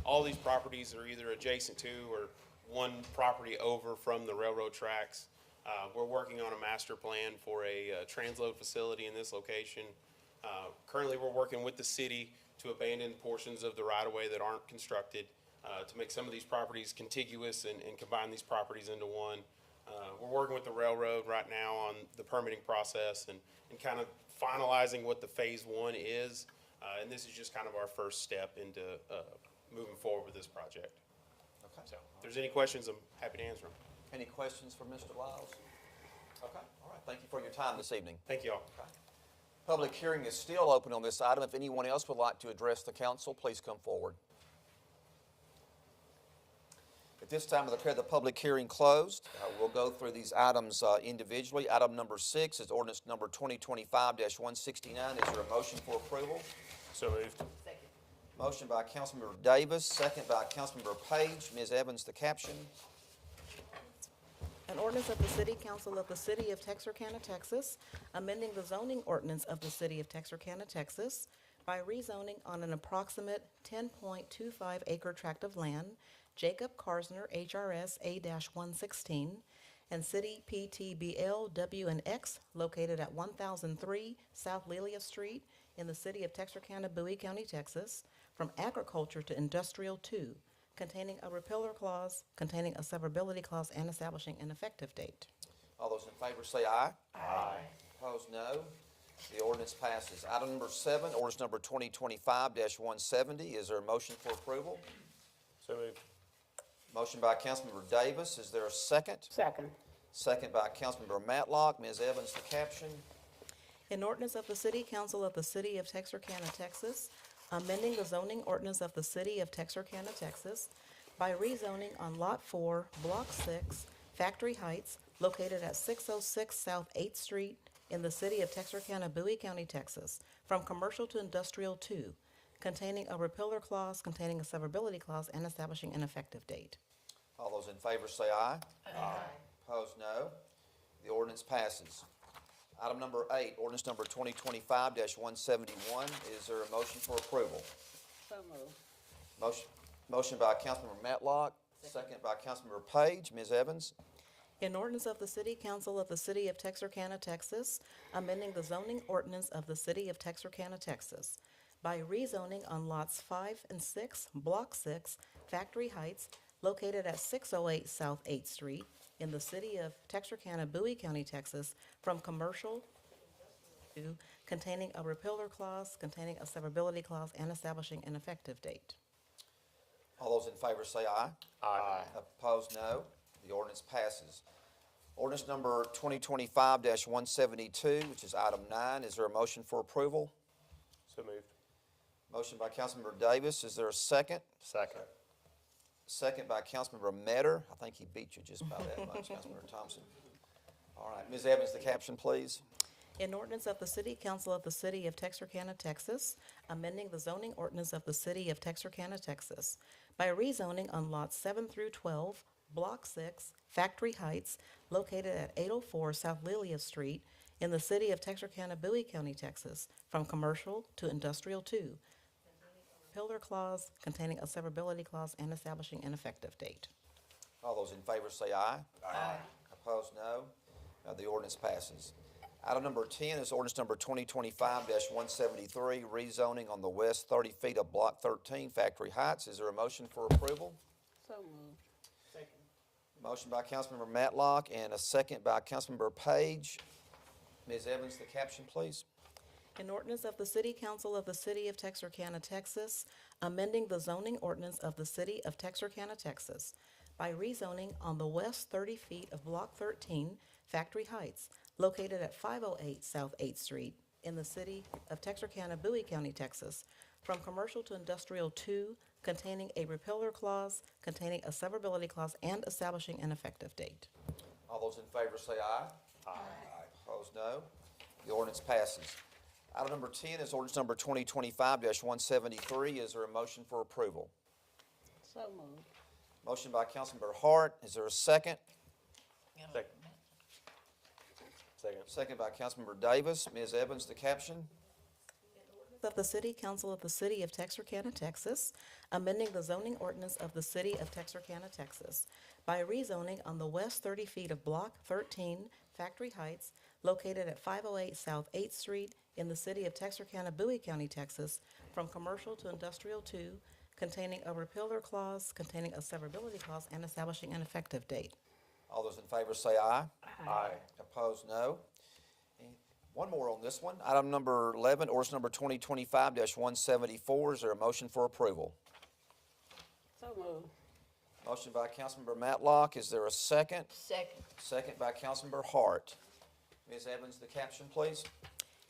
All these properties are either adjacent to or one property over from the railroad tracks. We're working on a master plan for a transload facility in this location. Currently, we're working with the city to abandon portions of the right-of-way that aren't constructed, to make some of these properties contiguous and combine these properties into one. We're working with the railroad right now on the permitting process and kind of finalizing what the phase 1 is. And this is just kind of our first step into moving forward with this project. Okay. So if there's any questions, I'm happy to answer them. Any questions for Mr. Lyles? Okay, all right. Thank you for your time this evening. Thank you all. Okay. Public hearing is still open on this item. If anyone else would like to address the council, please come forward. At this time, I declare the public hearing closed. We'll go through these items individually. Item number 6 is ordinance number 2025-169. Is there a motion for approval? So moved. Second. Motion by Councilmember Davis, second by Councilmember Page. Ms. Evans, the caption. An ordinance of the City Council of the City of Texarkana, Texas, amending the zoning ordinance of the City of Texarkana, Texas, by rezoning on an approximate 10.25 acre tract of land, Jacob Karsner, HRS A-116, and City PTBL W&X, located at 1003 South Lilia Street in the City of Texarkana, Bowie County, Texas, from agriculture to industrial 2, containing a repealer clause, containing a severability clause, and establishing an effective date. All those in favor say aye. Aye. Opposed, no. The ordinance passes. Item number 7, ordinance number 2025-170. Is there a motion for approval? So moved. Motion by Councilmember Davis. Is there a second? Second. Second by Councilmember Matlock. Ms. Evans, the caption. An ordinance of the City Council of the City of Texarkana, Texas, amending the zoning ordinance of the City of Texarkana, Texas, by rezoning on Lot 4, Block 6, Factory Heights, located at 606 South 8th Street in the city of Texarkana, Bowie County, Texas, from commercial to industrial 2, containing a repealer clause, containing a severability clause, and establishing an effective date. All those in favor say aye. Aye. Opposed, no. The ordinance passes. Item number 8, ordinance number 2025-171. Is there a motion for approval? So moved. Motion by Councilmember Matlock, second by Councilmember Page. Ms. Evans? An ordinance of the City Council of the City of Texarkana, Texas, amending the zoning ordinance of the City of Texarkana, Texas, by rezoning on lots 5 and 6, Block 6, Factory Heights, located at 608 South 8th Street in the city of Texarkana, Bowie County, Texas, from commercial to containing a repealer clause, containing a severability clause, and establishing an effective date. All those in favor say aye. Aye. Opposed, no. The ordinance passes. Ordinance number 2025-172, which is item 9. Is there a motion for approval? So moved. Motion by Councilmember Davis. Is there a second? Second. Second by Councilmember Metter. I think he beat you just about that much, Councilmember Thompson. All right, Ms. Evans, the caption, please. An ordinance of the City Council of the City of Texarkana, Texas, amending the zoning ordinance of the City of Texarkana, Texas, by rezoning on lots 7 through 12, Block 6, Factory Heights, located at 804 South Lilia Street in the city of Texarkana, Bowie County, Texas, from commercial to industrial 2, repealer clause, containing a severability clause, and establishing an effective date. All those in favor say aye. Aye. Opposed, no. The ordinance passes. Item number 10 is ordinance number 2025-173, rezoning on the west 30 feet of Block 13, Factory Heights. Is there a motion for approval? So moved. Second. Motion by Councilmember Matlock and a second by Councilmember Page. Ms. Evans, the caption, please. An ordinance of the City Council of the City of Texarkana, Texas, amending the zoning ordinance of the City of Texarkana, Texas, by rezoning on the west 30 feet of Block 13, Factory Heights, located at 508 South 8th Street in the city of Texarkana, Bowie County, Texas, from commercial to industrial 2, containing a repealer clause, containing a severability clause, and establishing an effective date. All those in favor say aye. Aye. Opposed, no. The ordinance passes. Item number 10 is ordinance number 2025-173. Is there a motion for approval? So moved. Motion by Councilmember Hart. Is there a second? Second. Second. Second by Councilmember Davis. Ms. Evans, the caption. Of the City Council of the City of Texarkana, Texas, amending the zoning ordinance of the City of Texarkana, Texas, by rezoning on the west 30 feet of Block 13, Factory Heights, located at 508 South 8th Street in the city of Texarkana, Bowie County, Texas, from commercial to industrial 2, containing a repealer clause, containing a severability clause, and establishing an effective date. All those in favor say aye. Aye. Opposed, no. And one more on this one. Item number 11, ordinance number 2025-174. Is there a motion for approval? So moved. Motion by Councilmember Matlock. Is there a second? Second. Second by Councilmember Hart. Ms. Evans, the caption, please.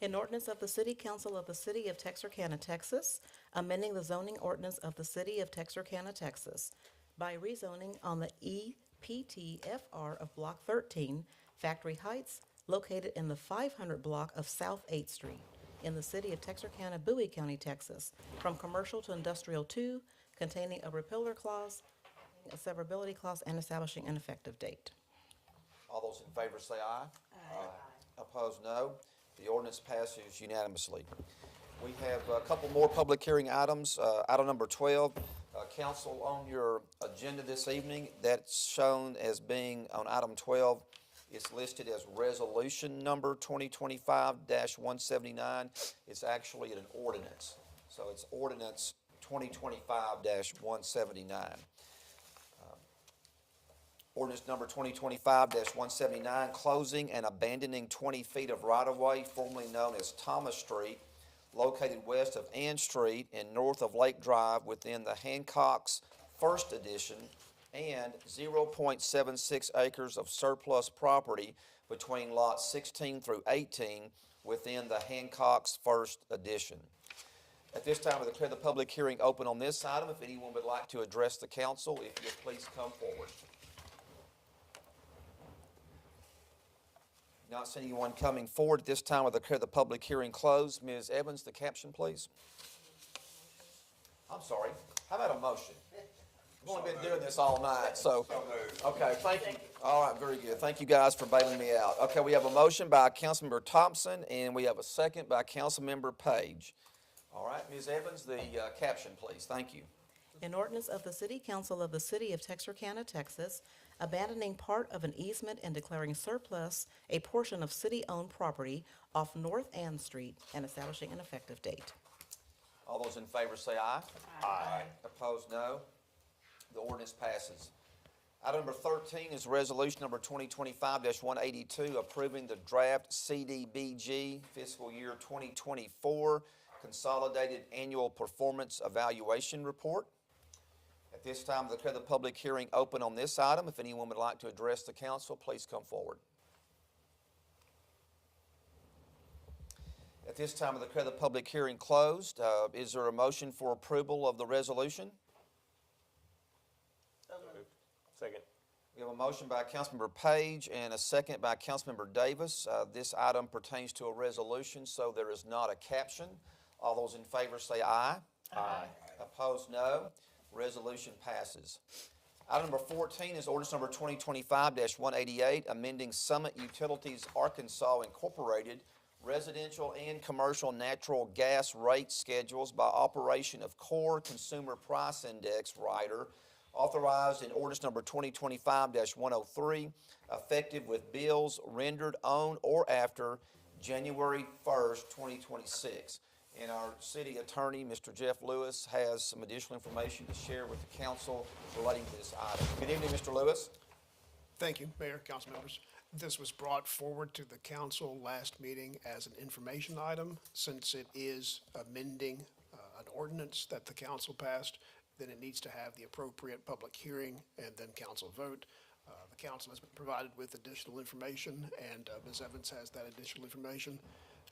An ordinance of the City Council of the City of Texarkana, Texas, amending the zoning ordinance of the City of Texarkana, Texas, by rezoning on the EPTFR of Block 13, Factory Heights, located in the 500 block of South 8th Street in the city of Texarkana, Bowie County, Texas, from commercial to industrial 2, containing a repealer clause, a severability clause, and establishing an effective date. All those in favor say aye. Aye. Opposed, no. The ordinance passes unanimously. We have a couple more public hearing items. Item number 12, council, on your agenda this evening, that's shown as being on item 12. It's listed as resolution number 2025-179. It's actually an ordinance. So it's ordinance 2025-179. Ordinance number 2025-179, closing and abandoning 20 feet of right-of-way formerly known as Thomas Street, located west of Ann Street and north of Lake Drive within the Hancock's First Edition, and 0.76 acres of surplus property between lots 16 through 18 within the Hancock's First Edition. At this time, I declare the public hearing open on this item. If anyone would like to address the council, if you'll please come forward. Not seeing anyone coming forward at this time, I declare the public hearing closed. Ms. Evans, the caption, please. I'm sorry. How about a motion? We've only been doing this all night, so. Okay, thank you. All right, very good. Thank you guys for bailing me out. Okay, we have a motion by Councilmember Thompson, and we have a second by Councilmember Page. All right, Ms. Evans, the caption, please. Thank you. An ordinance of the City Council of the City of Texarkana, Texas, abandoning part of an easement and declaring surplus a portion of city-owned property off North Ann Street and establishing an effective date. All those in favor say aye. Aye. Opposed, no. The ordinance passes. Item number 13 is resolution number 2025-182, approving the draft CDBG fiscal year 2024 Consolidated Annual Performance Evaluation Report. At this time, I declare the public hearing open on this item. If anyone would like to address the council, please come forward. At this time, I declare the public hearing closed. Is there a motion for approval of the resolution? Second. We have a motion by Councilmember Page and a second by Councilmember Davis. This item pertains to a resolution, so there is not a caption. All those in favor say aye. Aye. Opposed, no. Resolution passes. Item number 14 is ordinance number 2025-188, amending Summit Utilities Arkansas Incorporated residential and commercial natural gas rate schedules by operation of Core Consumer Price Index rider authorized in ordinance number 2025-103, effective with bills rendered on or after January 1st, 2026. And our city attorney, Mr. Jeff Lewis, has some additional information to share with the council relating to this item. Good evening, Mr. Lewis. Thank you, Mayor, council members. This was brought forward to the council last meeting as an information item. Since it is amending an ordinance that the council passed, then it needs to have the appropriate public hearing and then council vote. The council has been provided with additional information, and Ms. Evans has that additional information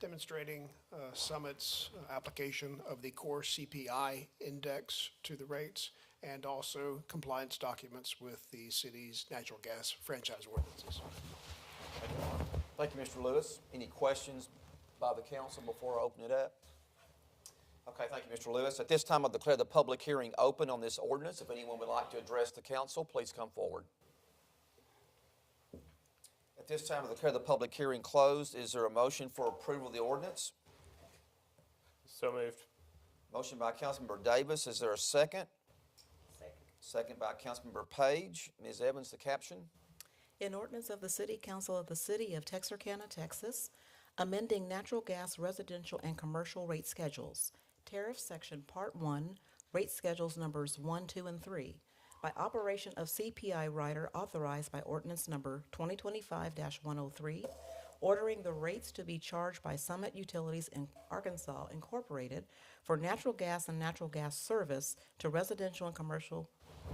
demonstrating Summit's application of the core CPI index to the rates, and also compliance documents with the city's natural gas franchise ordinances. Thank you, Mr. Lewis. Any questions by the council before I open it up? Okay, thank you, Mr. Lewis. At this time, I declare the public hearing open on this ordinance. If anyone would like to address the council, please come forward. At this time, I declare the public hearing closed. Is there a motion for approval of the ordinance? So moved. Motion by Councilmember Davis. Is there a second? Second by Councilmember Page. Ms. Evans, the caption. An ordinance of the City Council of the City of Texarkana, Texas, amending natural gas residential and commercial rate schedules, tariff section Part 1, rate schedules numbers 1, 2, and 3, by operation of CPI rider authorized by ordinance number 2025-103, ordering the rates to be charged by Summit Utilities in Arkansas Incorporated for natural gas and natural gas service to residential and commercial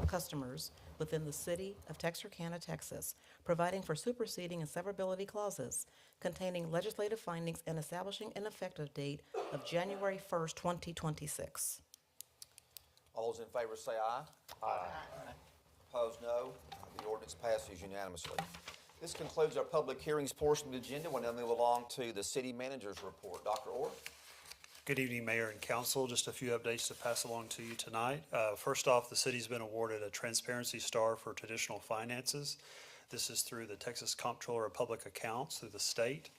customers within the city of Texarkana, Texas, providing for superseding and severability clauses, containing legislative findings and establishing an effective date of January 1st, 2026. All those in favor say aye. Aye. Opposed, no. The ordinance passes unanimously. This concludes our public hearings portion of the agenda. We'll now move along to the city manager's report. Dr. Orr? Good evening, Mayor and Council. Just a few updates to pass along to you tonight. First off, the city's been awarded a Transparency Star for traditional finances. This is through the Texas Comptroller of Public Accounts through the state.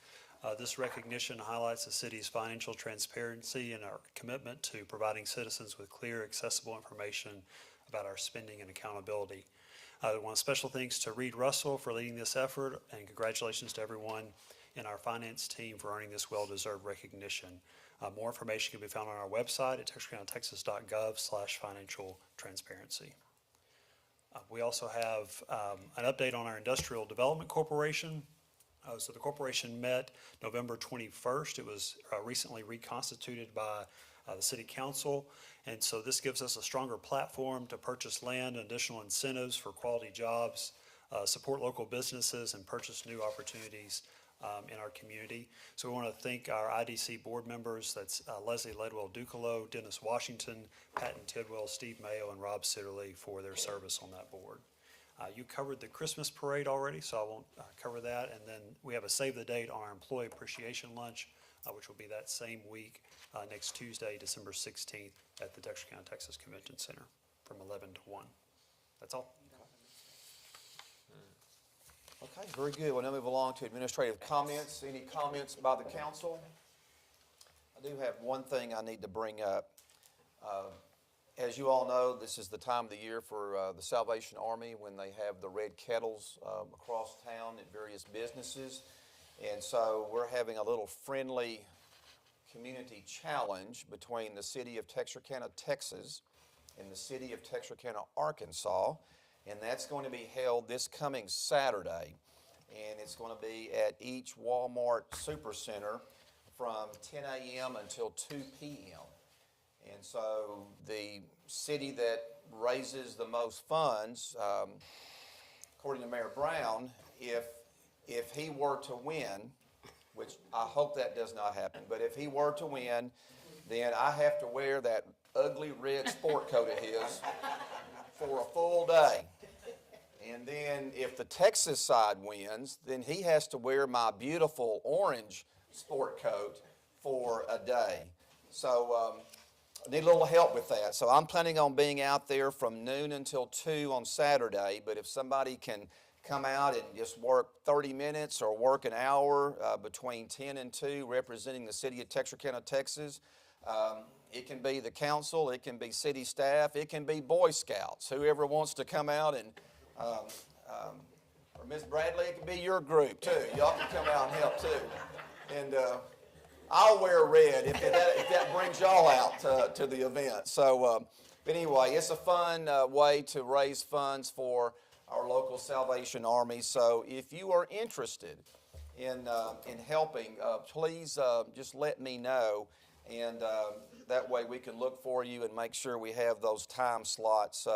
This recognition highlights the city's financial transparency and our commitment to providing citizens with clear, accessible information about our spending and accountability. I want special thanks to Reed Russell for leading this effort, and congratulations to everyone in our finance team for earning this well-deserved recognition. More information can be found on our website at texarkanatexas.gov/financial transparency. We also have an update on our Industrial Development Corporation. So the corporation met November 21st. It was recently reconstituted by the City Council, and so this gives us a stronger platform to purchase land and additional incentives for quality jobs, support local businesses, and purchase new opportunities in our community. So we want to thank our IDC board members. That's Leslie Ledwell-Ducalo, Dennis Washington, Patton Tidwell, Steve Mayo, and Rob Sitterly for their service on that board. You covered the Christmas parade already, so I won't cover that. And then we have a save the date on our employee appreciation lunch, which will be that same week, next Tuesday, December 16th, at the Texarkana, Texas Convention Center from 11 to 1. That's all. Okay, very good. We'll now move along to administrative comments. Any comments by the council? I do have one thing I need to bring up. As you all know, this is the time of the year for the Salvation Army when they have the red kettles across town at various businesses. And so we're having a little friendly community challenge between the city of Texarkana, Texas, and the city of Texarkana, Arkansas. And that's going to be held this coming Saturday. And it's going to be at each Walmart Supercenter from 10 a.m. until 2 p.m. And so the city that raises the most funds, according to Mayor Brown, if he were to win, which I hope that does not happen, but if he were to win, then I have to wear that ugly red sport coat of his for a full day. And then if the Texas side wins, then he has to wear my beautiful orange sport coat for a day. So I need a little help with that. So I'm planning on being out there from noon until 2 on Saturday, but if somebody can come out and just work 30 minutes or work an hour between 10 and 2 representing the city of Texarkana, Texas, it can be the council, it can be city staff, it can be Boy Scouts, whoever wants to come out and, or Miss Bradley, it can be your group too. Y'all can come out and help too. And I'll wear red if that brings y'all out to the event. So, but anyway, it's a fun way to raise funds for our local Salvation Army. So if you are interested in helping, please just let me know. And that way we can look for you and make sure we have those time slots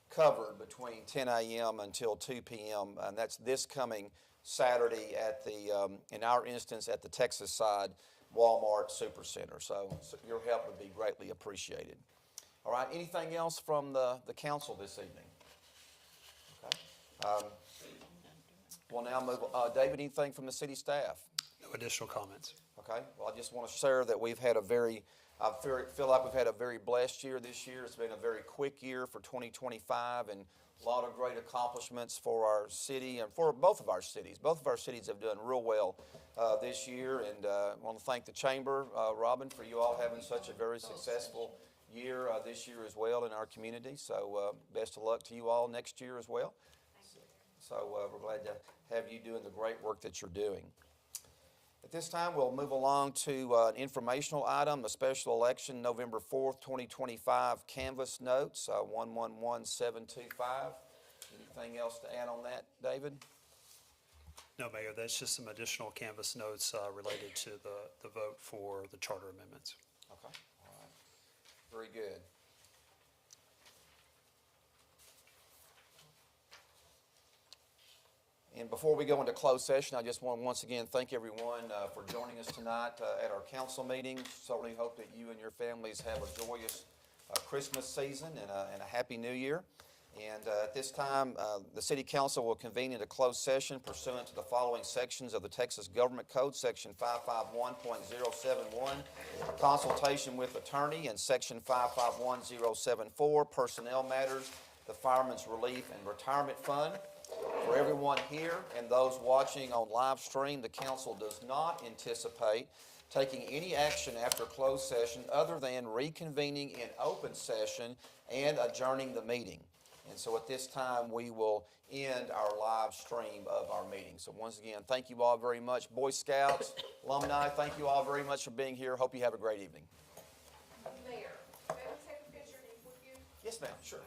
covered between 10 a.m. until 2 p.m. And that's this coming Saturday at the, in our instance, at the Texas side Walmart Supercenter. So your help would be greatly appreciated. All right, anything else from the council this evening? Okay. We'll now move, David, anything from the city staff? No additional comments. Okay, well, I just want to share that we've had a very, I feel like we've had a very blessed year this year. It's been a very quick year for 2025 and a lot of great accomplishments for our city and for both of our cities. Both of our cities have done real well this year, and I want to thank the Chamber, Robin, for you all having such a very successful year this year as well in our community. So best of luck to you all next year as well. So we're glad to have you doing the great work that you're doing. At this time, we'll move along to an informational item, a special election, November 4th, 2025 canvas notes, 111725. Anything else to add on that, David? No, Mayor, that's just some additional canvas notes related to the vote for the charter amendments. Okay, all right. Very good. And before we go into closed session, I just want to once again thank everyone for joining us tonight at our council meeting. Certainly hope that you and your families have a joyous Christmas season and a happy New Year. And at this time, the City Council will convene into closed session pursuant to the following sections of the Texas Government Code, Section 551.071, consultation with attorney, and Section 551.074, personnel matters, the Fireman's Relief and Retirement Fund. For everyone here and those watching on live stream, the council does not anticipate taking any action after closed session other than reconvening in open session and adjourning the meeting. And so at this time, we will end our live stream of our meeting. So once again, thank you all very much. Boy Scouts, alumni, thank you all very much for being here. Hope you have a great evening. Mayor, may we take a picture with you? Yes, ma'am, sure.